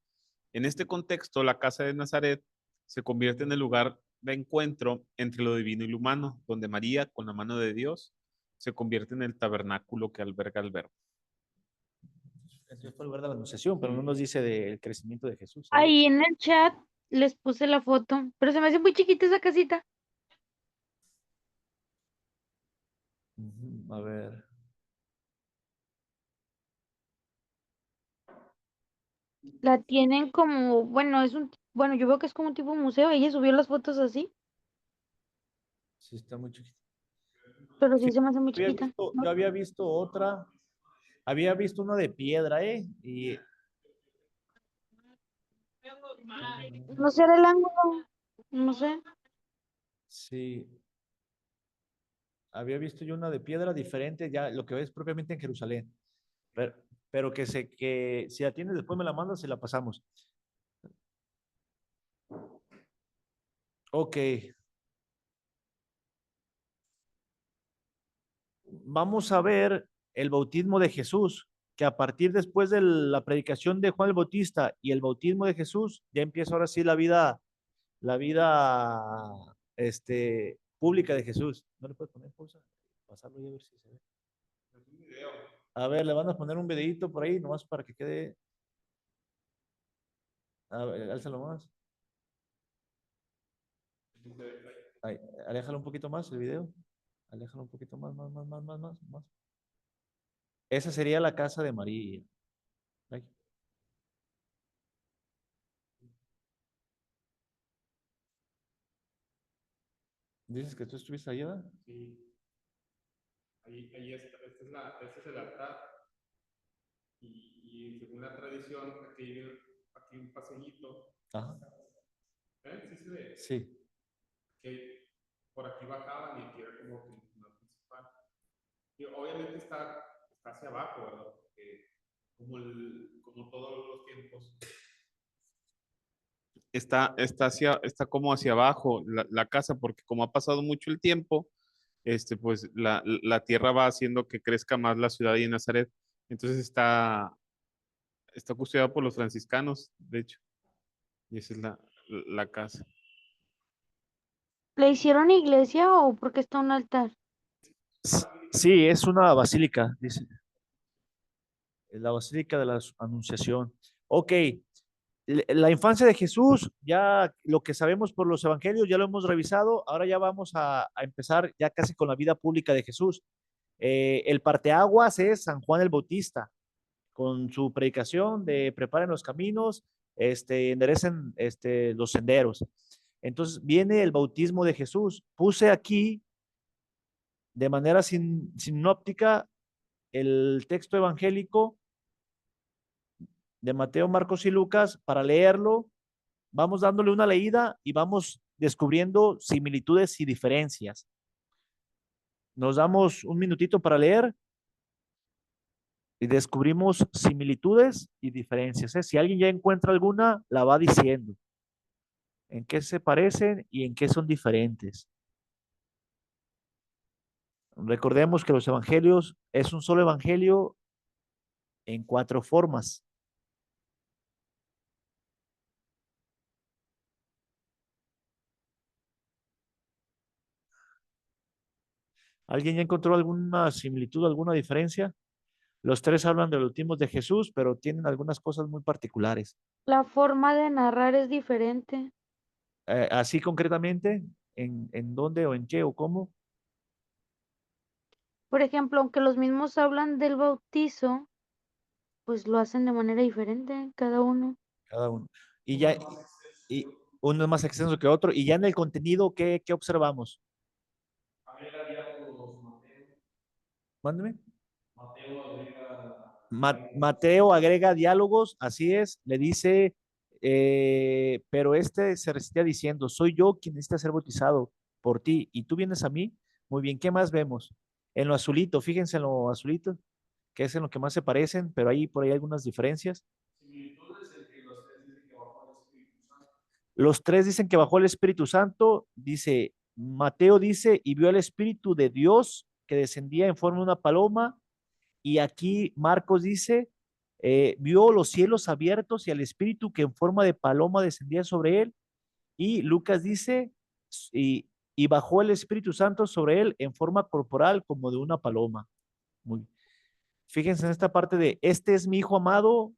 En este contexto, la casa de Nazaret se convierte en el lugar de encuentro entre lo divino y lo humano, donde María, con la mano de Dios, se convierte en el tabernáculo que alberga el Verbo. Entonces fue el lugar de la anunciación, pero no nos dice del crecimiento de Jesús. Ahí en el chat les puse la foto, pero se me hace muy chiquita esa casita. A ver. La tienen como, bueno, bueno, yo veo que es como un tipo museo. Ella subió las fotos así, Sí, está muy chiquita. pero sí se me hace muy chiquita. Yo había visto otra, había visto una de piedra, y No sé el ángulo, no sé. sí, había visto yo una de piedra diferente, ya lo que ves propiamente en Jerusalén, pero que si la tienes después me la mandas y la pasamos. Ok. Vamos a ver el bautismo de Jesús, que a partir después de la predicación de Juan el Bautista y el bautismo de Jesús, ya empieza ahora sí la vida pública de Jesús. ¿No le puedes poner pausa? Pasarlo y a ver si se ve. A ver, le van a poner un videito por ahí, nomás para que quede. A ver, álzalo más. Ahí, aléjalo un poquito más el video. Aléjalo un poquito más. Esa sería la casa de María. Ahí. ¿Dices que tú estuviste allá? Sí. Ahí está, este es el altar. Y según la tradición, aquí hay un pasillito. Ajá. ¿Sí se ve? Sí. Que por aquí bajaban y aquí era como que la principal. Y obviamente está hacia abajo, ¿verdad? Porque como todos los tiempos. Está como hacia abajo la casa, porque como ha pasado mucho el tiempo, pues la tierra va haciendo que crezca más la ciudad de Nazaret. Entonces está custodiada por los franciscanos, de hecho. Y esa es la casa. ¿Le hicieron iglesia o porque está un altar? Sí, es una basílica, dice. La basílica de la Anunciación. Ok, la infancia de Jesús, ya lo que sabemos por los evangelios, ya lo hemos revisado. Ahora ya vamos a empezar ya casi con la vida pública de Jesús. El parteaguas es San Juan el Bautista, con su predicación de preparen los caminos, enderecen los senderos. Entonces viene el bautismo de Jesús. Puse aquí de manera sinóptica el texto evangélico de Mateo, Marcos y Lucas para leerlo. Vamos dándole una leída y vamos descubriendo similitudes y diferencias. Nos damos un minutito para leer y descubrimos similitudes y diferencias. Si alguien ya encuentra alguna, la va diciendo. En qué se parecen y en qué son diferentes. Recordemos que los evangelios es un solo evangelio en 4 formas. ¿Alguien ya encontró alguna similitud, alguna diferencia? Los tres hablan de los bautismos de Jesús, pero tienen algunas cosas muy particulares. La forma de narrar es diferente. Así concretamente, ¿en dónde o en qué o cómo? Por ejemplo, aunque los mismos hablan del bautizo, pues lo hacen de manera diferente cada uno. Cada uno. Y uno es más extenso que otro. Y ya en el contenido, ¿qué observamos? Mándeme. Mateo agrega diálogos, así es, le dice, pero este se recita diciendo, soy yo quien necesita ser bautizado por ti y tú vienes a mí. Muy bien, ¿qué más vemos? En lo azulito, fíjense en lo azulito, que es en lo que más se parecen, pero hay por ahí algunas diferencias. Los tres dicen que bajó el Espíritu Santo, dice, Mateo dice, y vio el Espíritu de Dios que descendía en forma de una paloma, y aquí Marcos dice, vio los cielos abiertos y al Espíritu que en forma de paloma descendía sobre él, y Lucas dice, y bajó el Espíritu Santo sobre él en forma corporal como de una paloma. Muy, fíjense en esta parte de, este es mi hijo amado,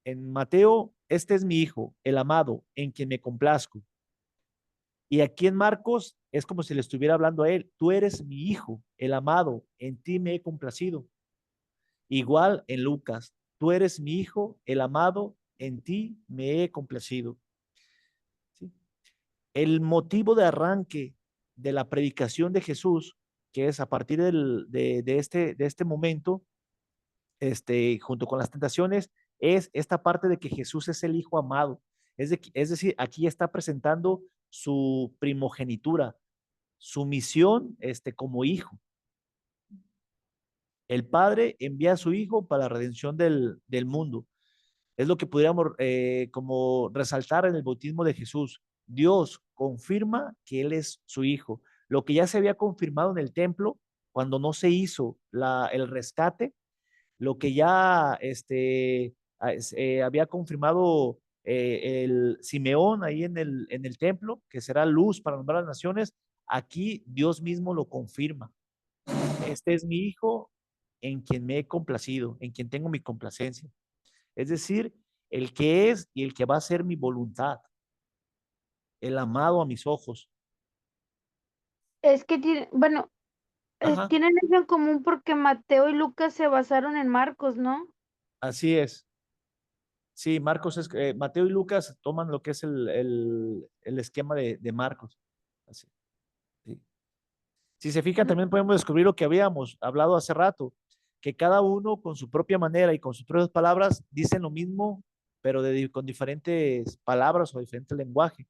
en Mateo, este es mi hijo, el amado, en quien me complazco. Y aquí en Marcos es como si le estuviera hablando a él, tú eres mi hijo, el amado, en ti me he complacido. Igual en Lucas, tú eres mi hijo, el amado, en ti me he complacido. ¿Sí? El motivo de arranque de la predicación de Jesús, que es a partir de este momento, junto con las tentaciones, es esta parte de que Jesús es el hijo amado. Es decir, aquí está presentando su primogenitura, su misión como hijo. El Padre envía a su Hijo para la redención del mundo. Es lo que pudiéramos como resaltar en el bautismo de Jesús. Dios confirma que Él es su Hijo. Lo que ya se había confirmado en el templo, cuando no se hizo el rescate, lo que ya había confirmado el Simeón ahí en el templo, que será luz para nombrar a las naciones, aquí Dios mismo lo confirma. Este es mi Hijo en quien me he complacido, en quien tengo mi complacencia. Es decir, el que es y el que va a ser mi voluntad, el amado a mis ojos. Es que, bueno, Ajá, tienen eso en común porque Mateo y Lucas se basaron en Marcos, ¿no? así es. Sí, Mateo y Lucas toman lo que es el esquema de Marcos. Así, sí. Si se fijan, también podemos descubrir lo que habíamos hablado hace rato, que cada uno con su propia manera y con sus propias palabras dicen lo mismo, pero con diferentes palabras o diferente lenguaje.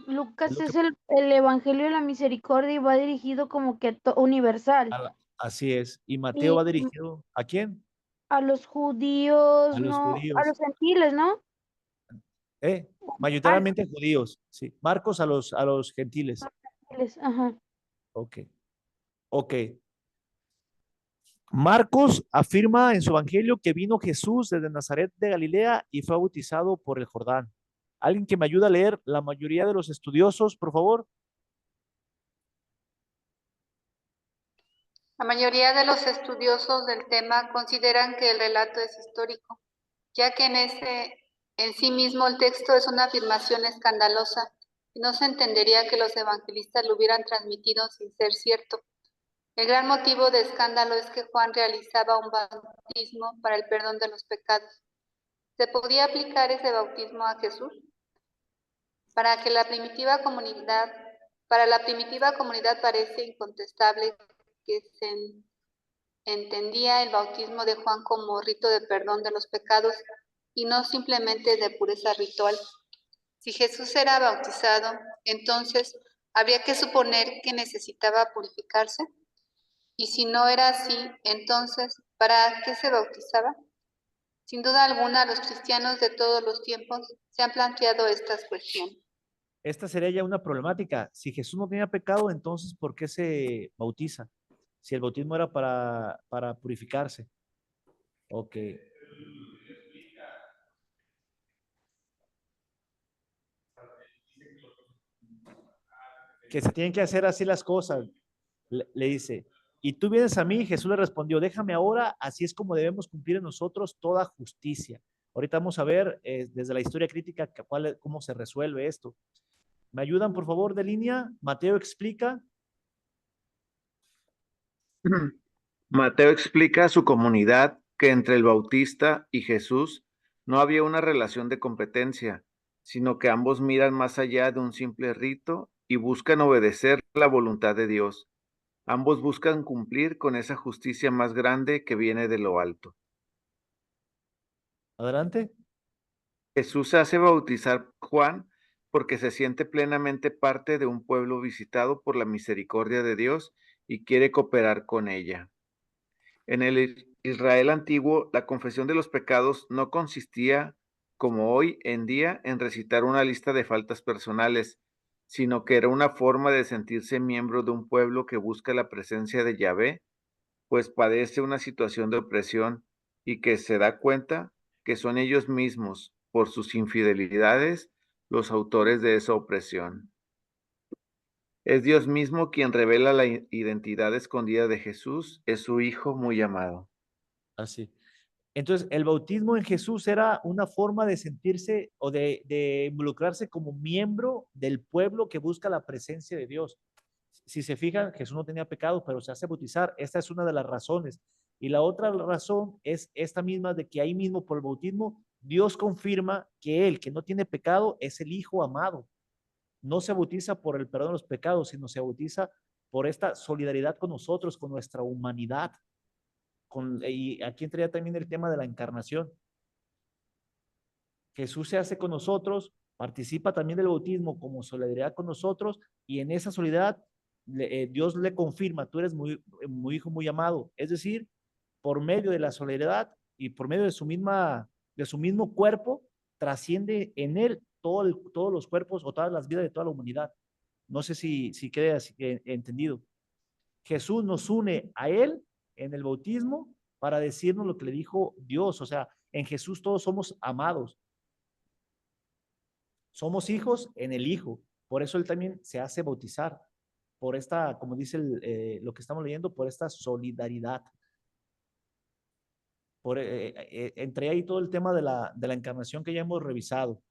Lucas es el Evangelio de la Misericordia y va dirigido como que universal. Así es. Y Mateo Y va dirigido ¿a quién? a los judíos, A los no, a judíos. los gentiles, ¿no? Mayoritariamente judíos, sí. Marcos a los gentiles. Ajá. Ok. Ok. Marcos afirma en su evangelio que vino Jesús desde Nazaret de Galilea y fue bautizado por el Jordán. ¿Alguien que me ayude a leer la mayoría de los estudiosos, por favor? La mayoría de los estudiosos del tema consideran que el relato es histórico, ya que en sí mismo el texto es una afirmación escandalosa y no se entendería que los evangelistas lo hubieran transmitido sin ser cierto. El gran motivo de escándalo es que Juan realizaba un bautismo para el perdón de los pecados. ¿Se podía aplicar ese bautismo a Jesús? Para la primitiva comunidad parece incontestable que se entendía el bautismo de Juan como rito de perdón de los pecados y no simplemente de pureza ritual. Si Jesús era bautizado, entonces habría que suponer que necesitaba purificarse. Y si no era así, entonces, ¿para qué se bautizaba? Sin duda alguna, los cristianos de todos los tiempos se han planteado estas cuestiones. Esta sería ya una problemática. Si Jesús no tenía pecado, entonces, ¿por qué se bautiza? Si el bautismo era para purificarse. Ok. Que se tienen que hacer así las cosas. Le dice, y tú vienes a mí, Jesús le respondió, déjame ahora, así es como debemos cumplir en nosotros toda justicia. Ahorita vamos a ver desde la historia crítica cómo se resuelve esto. ¿Me ayudan, por favor, de línea? Mateo explica. Mateo explica a su comunidad que entre el Bautista y Jesús no había una relación de competencia, sino que ambos miran más allá de un simple rito y buscan obedecer la voluntad de Dios. Ambos buscan cumplir con esa justicia más grande que viene de lo alto. Adelante. Jesús se hace bautizar por Juan porque se siente plenamente parte de un pueblo visitado por la misericordia de Dios y quiere cooperar con ella. En el Israel antiguo, la confesión de los pecados no consistía, como hoy en día, en recitar una lista de faltas personales, sino que era una forma de sentirse miembro de un pueblo que busca la presencia de Yahvé, pues padece una situación de opresión y que se da cuenta que son ellos mismos, por sus infidelidades, los autores de esa opresión. Es Dios mismo quien revela la identidad escondida de Jesús, es su Hijo muy amado. Así. Entonces, el bautismo en Jesús era una forma de sentirse o de involucrarse como miembro del pueblo que busca la presencia de Dios. Si se fijan, Jesús no tenía pecado, pero se hace bautizar. Esta es una de las razones. Y la otra razón es esta misma de que ahí mismo por el bautismo, Dios confirma que él, que no tiene pecado, es el Hijo amado. No se bautiza por el perdón de los pecados, sino se bautiza por esta solidaridad con nosotros, con nuestra humanidad. Y aquí entraría también el tema de la encarnación. Jesús se hace con nosotros, participa también del bautismo como solidaridad con nosotros, y en esa solidaridad Dios le confirma, tú eres muy hijo muy amado. Es decir, por medio de la solidaridad y por medio de su mismo cuerpo, trasciende en él todos los cuerpos o todas las vidas de toda la humanidad. No sé si quede así entendido. Jesús nos une a él en el bautismo para decirnos lo que le dijo Dios. O sea, en Jesús todos somos amados. Somos hijos en el Hijo. Por eso él también se hace bautizar. Por esta, como dice lo que estamos leyendo, por esta solidaridad. Entre ahí todo el tema de la encarnación que ya hemos revisado.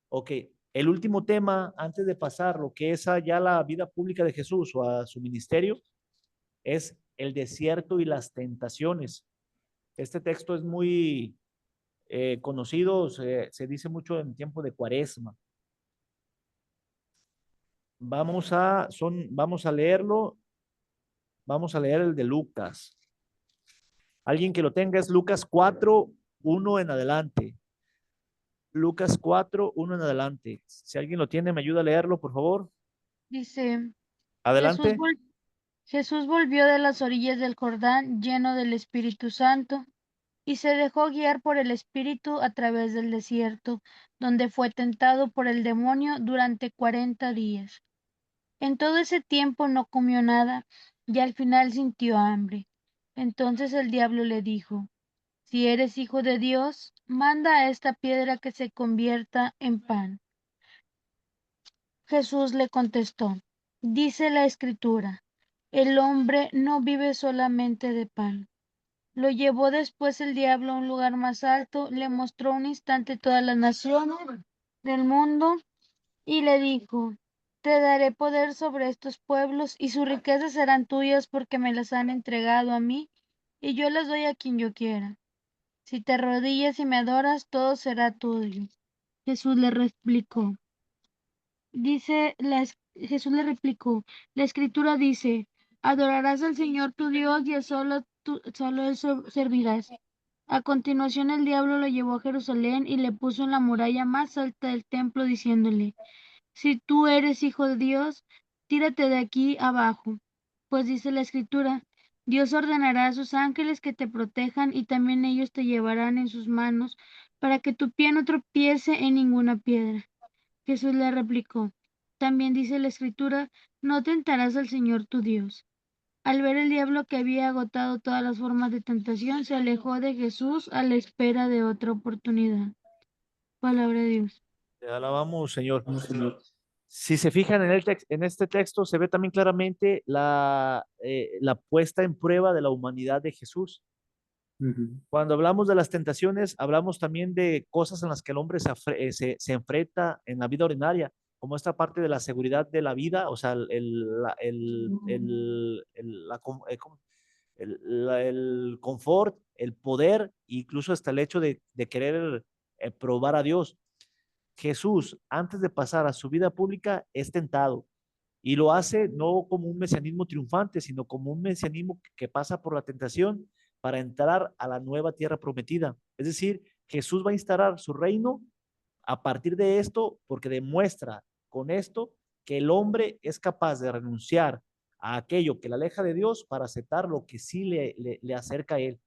Ok, el último tema, antes de pasar lo que es ya la vida pública de Jesús o a su ministerio, es el desierto y las tentaciones. Este texto es muy conocido, se dice mucho en tiempo de Cuaresma. Vamos a leerlo. Vamos a leer el de Lucas. Alguien que lo tenga es Lucas 4, 1 en adelante. Lucas 4, 1 en adelante. Si alguien lo tiene, me ayuda a leerlo, por favor. Dice, Adelante. Jesús volvió de las orillas del Jordán lleno del Espíritu Santo y se dejó guiar por el Espíritu a través del desierto, donde fue tentado por el demonio durante 40 días. En todo ese tiempo no comió nada y al final sintió hambre. Entonces el diablo le dijo, si eres hijo de Dios, manda a esta piedra que se convierta en pan. Jesús le contestó, dice la Escritura, el hombre no vive solamente de pan. Lo llevó después el diablo a un lugar más alto, le mostró un instante todas las naciones del mundo y le dijo, te daré poder sobre estos pueblos y sus riquezas serán tuyas porque me las han entregado a mí y yo las doy a quien yo quiera. Si te arrodillas y me adoras, todo será tuyo. Jesús le replicó, Jesús le replicó, la Escritura dice, adorarás al Señor tu Dios y solo él servirás. A continuación el diablo lo llevó a Jerusalén y le puso en la muralla más alta del templo diciéndole, si tú eres hijo de Dios, tírate de aquí abajo, pues dice la Escritura, Dios ordenará a sus ángeles que te protejan y también ellos te llevarán en sus manos para que tu pie no tropiece en ninguna piedra. Jesús le replicó, también dice la Escritura, no tentarás al Señor tu Dios. Al ver el diablo que había agotado todas las formas de tentación, se alejó de Jesús a la espera de otra oportunidad. Palabra de Dios. Te alabamos, Señor. Si se fijan en este texto, se ve también claramente la puesta en prueba de la humanidad de Jesús. Cuando hablamos de las tentaciones, hablamos también de cosas en las que el hombre se enfrenta en la vida ordinaria, como esta parte de la seguridad de la vida, o sea, el confort, el poder, incluso hasta el hecho de querer probar a Dios. Jesús, antes de pasar a su vida pública, es tentado y lo hace no como un mesianismo triunfante, sino como un mesianismo que pasa por la tentación para entrar a la nueva tierra prometida. Es decir, Jesús va a instalar su reino a partir de esto porque demuestra con esto que el hombre es capaz de renunciar a aquello que le aleja de Dios para aceptar lo que sí le acerca a Él.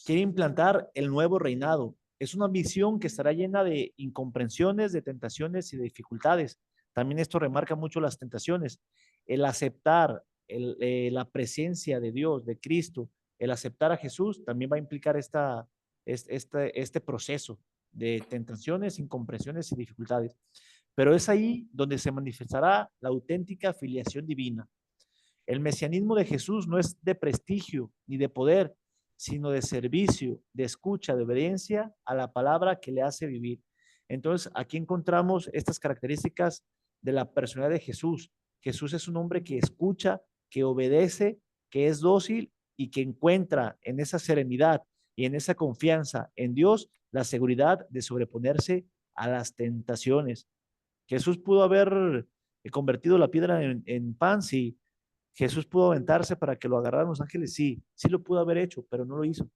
Quiere implantar el nuevo reinado. Es una visión que estará llena de incomprensiones, de tentaciones y de dificultades. También esto remarca mucho las tentaciones. El aceptar la presencia de Dios, de Cristo, el aceptar a Jesús, también va a implicar este proceso de tentaciones, incomprensiones y dificultades. Pero es ahí donde se manifestará la auténtica filiación divina. El mesianismo de Jesús no es de prestigio ni de poder, sino de servicio, de escucha, de obediencia a la palabra que le hace vivir. Entonces, aquí encontramos estas características de la personalidad de Jesús. Jesús es un hombre que escucha, que obedece, que es dócil y que encuentra en esa serenidad y en esa confianza en Dios la seguridad de sobreponerse a las tentaciones. Jesús pudo haber convertido la piedra en pan, sí. Jesús pudo aventarse para que lo agarraran los ángeles, sí, sí lo pudo haber hecho, pero no lo hizo.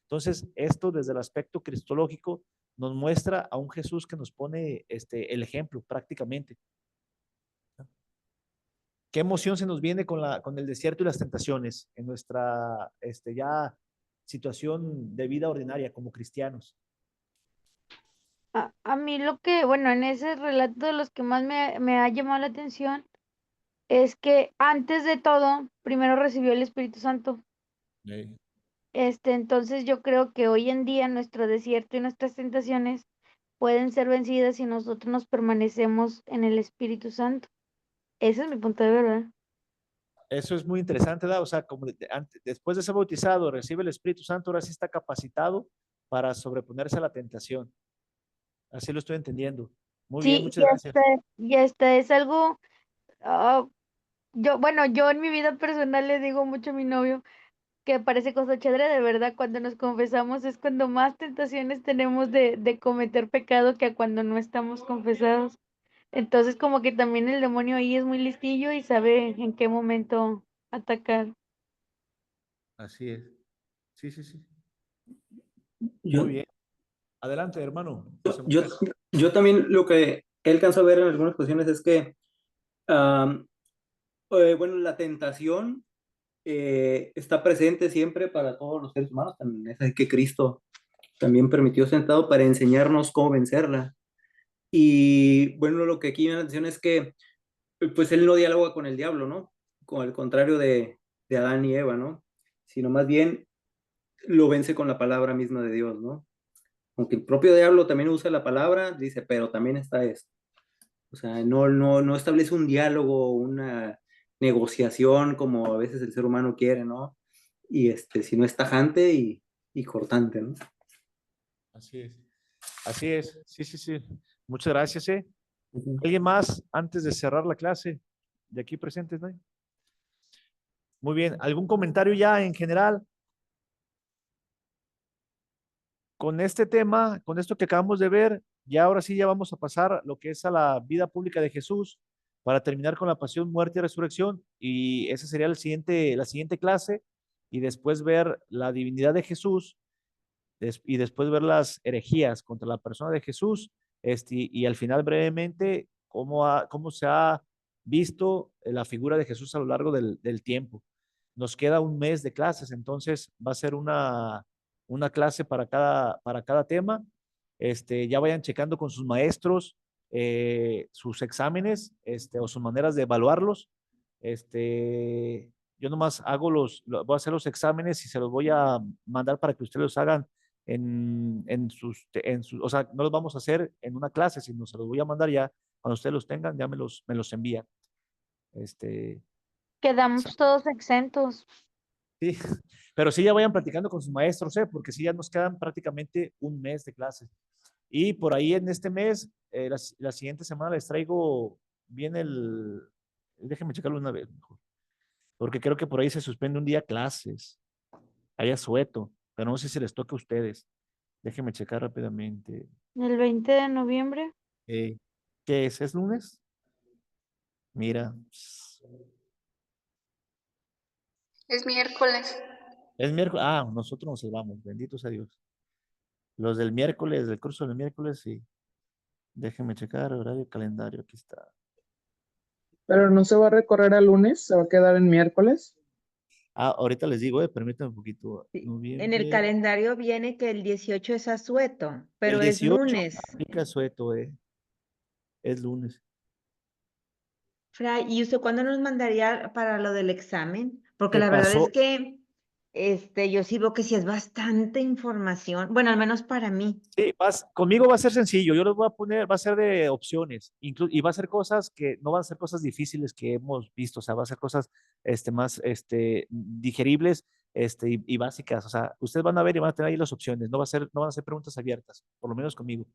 Entonces, esto desde el aspecto cristológico nos muestra a un Jesús que nos pone el ejemplo prácticamente. ¿Qué emoción se nos viene con el desierto y las tentaciones en nuestra ya situación de vida ordinaria como cristianos? A mí lo que, bueno, en ese relato de los que más me ha llamado la atención es que antes de todo, primero recibió el Espíritu Santo. Sí. Entonces yo creo que hoy en día nuestro desierto y nuestras tentaciones pueden ser vencidas si nosotros nos permanecemos en el Espíritu Santo. Ese es mi punto de vista. Eso es muy interesante, ¿verdad? O sea, como después de ser bautizado, recibe el Espíritu Santo, ahora sí está capacitado para sobreponerse a la tentación. Así lo estoy entendiendo. Muy bien, Sí, muchas gracias. y hasta es algo, yo en mi vida personal le digo mucho a mi novio que parece cosa chévere, de verdad, cuando nos confesamos es cuando más tentaciones tenemos de cometer pecado que cuando no estamos confesados. Entonces como que también el demonio ahí es muy listillo y sabe en qué momento atacar. Así es. Sí, sí, sí. Yo, Muy bien. Adelante, hermano. José yo, Moisés. yo también lo que he alcanzado a ver en algunas ocasiones es que, bueno, la tentación está presente siempre para todos los seres humanos. También es así que Cristo también permitió sentado para enseñarnos cómo vencerla. Y bueno, lo que aquí me da la atención es que pues él no dialoga con el diablo, ¿no? Con el contrario de Adán y Eva, ¿no? Sino más bien lo vence con la palabra misma de Dios, ¿no? Aunque el propio diablo también usa la palabra, dice, pero también está esto. O sea, no establece un diálogo, una negociación como a veces el ser humano quiere, ¿no? Y sino es tajante y cortante, ¿no? Así es. Así es. Sí, sí, sí. Muchas gracias, ¿eh? ¿Alguien más antes de cerrar la clase de aquí presentes, no? Muy bien. ¿Algún comentario ya en general? Con este tema, con esto que acabamos de ver, ya ahora sí ya vamos a pasar lo que es a la vida pública de Jesús para terminar con la pasión, muerte y resurrección. Y esa sería la siguiente clase y después ver la divinidad de Jesús y después ver las herejías contra la persona de Jesús y al final brevemente cómo se ha visto la figura de Jesús a lo largo del tiempo. Nos queda un mes de clases, entonces va a ser una clase para cada tema. Ya vayan checando con sus maestros sus exámenes o sus maneras de evaluarlos. Yo nomás voy a hacer los exámenes y se los voy a mandar para que ustedes los hagan o sea, no los vamos a hacer en una clase, sino se los voy a mandar ya. Cuando ustedes los tengan, ya me los envían. Quedamos todos exentos. Sí, pero sí ya vayan platicando con sus maestros, porque sí ya nos quedan prácticamente un mes de clases. Y por ahí en este mes, la siguiente semana les traigo bien déjenme checarlo una vez mejor, porque creo que por ahí se suspende un día clases, allá sueto, pero no sé si les toca a ustedes. Déjenme checar rápidamente. El 20 de noviembre. ¿Qué es? ¿Es lunes? Mira. Es miércoles. Es miércoles. Ah, nosotros nos salvamos, bendito sea Dios. Los del miércoles, del curso del miércoles, sí. Déjenme checar horario, calendario, aquí está. Pero no se va a recorrer al lunes, se va a quedar en miércoles. Ah, ahorita les digo, permítanme un poquito. En el calendario viene que el 18 es asueto, pero El es 18 lunes. aplica sueto, es lunes. Fray, ¿y usted cuándo nos mandaría para lo del examen? Porque ¿Qué la verdad pasó? es que yo sí veo que sí es bastante información, bueno, al menos para mí. Sí, conmigo va a ser sencillo. Yo les voy a poner, va a ser de opciones. Y va a ser cosas que no van a ser cosas difíciles que hemos visto. O sea, va a ser cosas más digeribles y básicas. O sea, ustedes van a ver y van a tener ahí las opciones. No van a ser preguntas abiertas, por lo menos conmigo.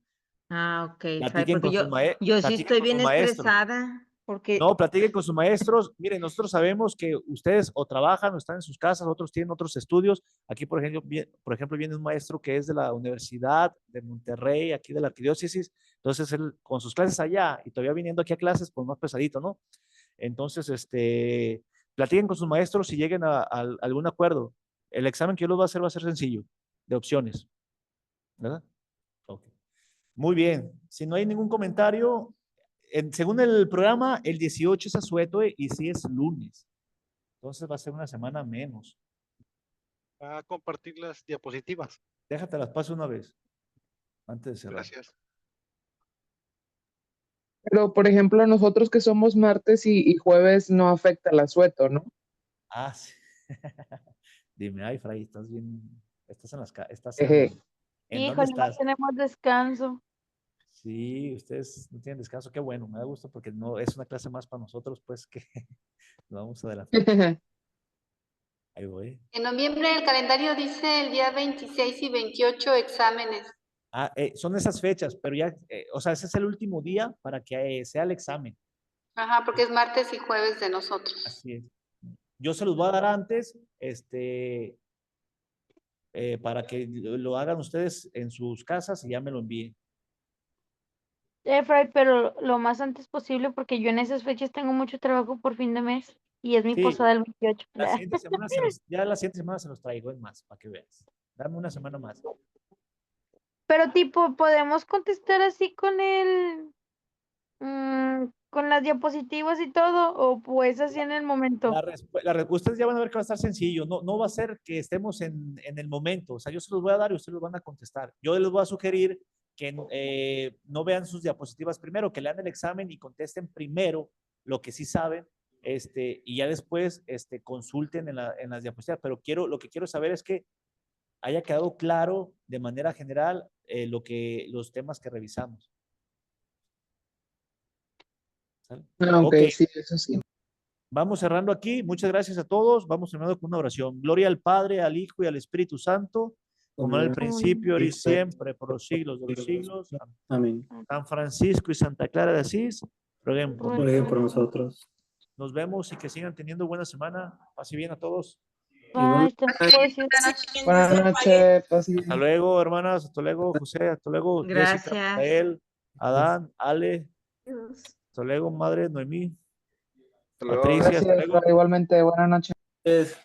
Ah, ok, Fray, Platiquen porque con sus yo sí platiquen estoy con su bien maestro. estresada, porque No, platiquen con sus maestros. Miren, nosotros sabemos que ustedes o trabajan o están en sus casas, otros tienen otros estudios. Aquí, por ejemplo, viene un maestro que es de la Universidad de Monterrey, aquí de la Arquidiócesis. Entonces, él con sus clases allá y todavía viniendo aquí a clases, pues más pesadito, ¿no? Entonces, platiquen con sus maestros y lleguen a algún acuerdo. El examen que yo les voy a hacer va a ser sencillo, de opciones, ¿verdad? Ok. Muy bien. Si no hay ningún comentario, según el programa, el 18 es asueto y sí es lunes. Entonces va a ser una semana menos. Va a compartir las diapositivas. Déjate las paso una vez, antes de cerrar. Gracias. Pero, por ejemplo, nosotros que somos martes y jueves no afecta el asueto, ¿no? Ah, sí. Dime, ay, Fray, estás bien, estás Eje. ¿en dónde Híjole, no estás? tenemos descanso. Sí, ustedes no tienen descanso, qué bueno, me da gusto porque no es una clase más para nosotros, pues que nos vamos a adelantar. Ahí voy. En noviembre el calendario dice el día 26 y 28 exámenes. Ah, son esas fechas, pero ya, o sea, ese es el último día para que sea el examen. Ajá, porque es martes y jueves de nosotros. Así es. Yo se los voy a dar antes, para que lo hagan ustedes en sus casas y ya me lo envíen. Fray, pero lo más antes posible porque yo en esas fechas tengo mucho trabajo por fin de mes y es mi Sí, posada el 28. la siguiente semana ya la siguiente semana se los traigo en más, para que veas. Dame una semana más. Pero tipo, podemos contestar así con con las diapositivas y todo, o pues así en el momento. Ustedes ya van a ver que va a estar sencillo, no va a ser que estemos en el momento, o sea, yo se los voy a dar y ustedes los van a contestar. Yo les voy a sugerir que no vean sus diapositivas primero, que lean el examen y contesten primero lo que sí saben, y ya después consulten en las diapositivas, pero lo que quiero saber es que haya quedado claro de manera general los temas que revisamos. ¿Sale? Ah, ok, Ok. sí, eso sí. Vamos cerrando aquí. Muchas gracias a todos. Vamos terminando con una oración. Gloria al Padre, al Hijo y al Espíritu Santo, como era al principio, ahora y siempre, por los siglos de los siglos. Amén. San Francisco y Santa Clara de Asís, rueguen por Rueguen por nosotros. nosotros. Nos vemos y que sigan teniendo buena semana. Pase bien a todos. Bye, Buenas noches, Hasta luego, hermanas. Hasta luego, José. Hasta luego, Jessica, Gracias. Rafael, Adán, Ale. Hasta luego, madre Noemí. Patricia, hasta Gracias, luego. igualmente, buenas noches.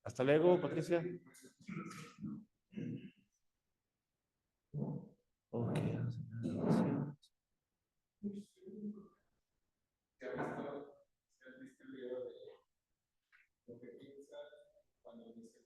Hasta luego, Patricia. Ok. ¿Se ha visto el video de lo que piensa cuando dice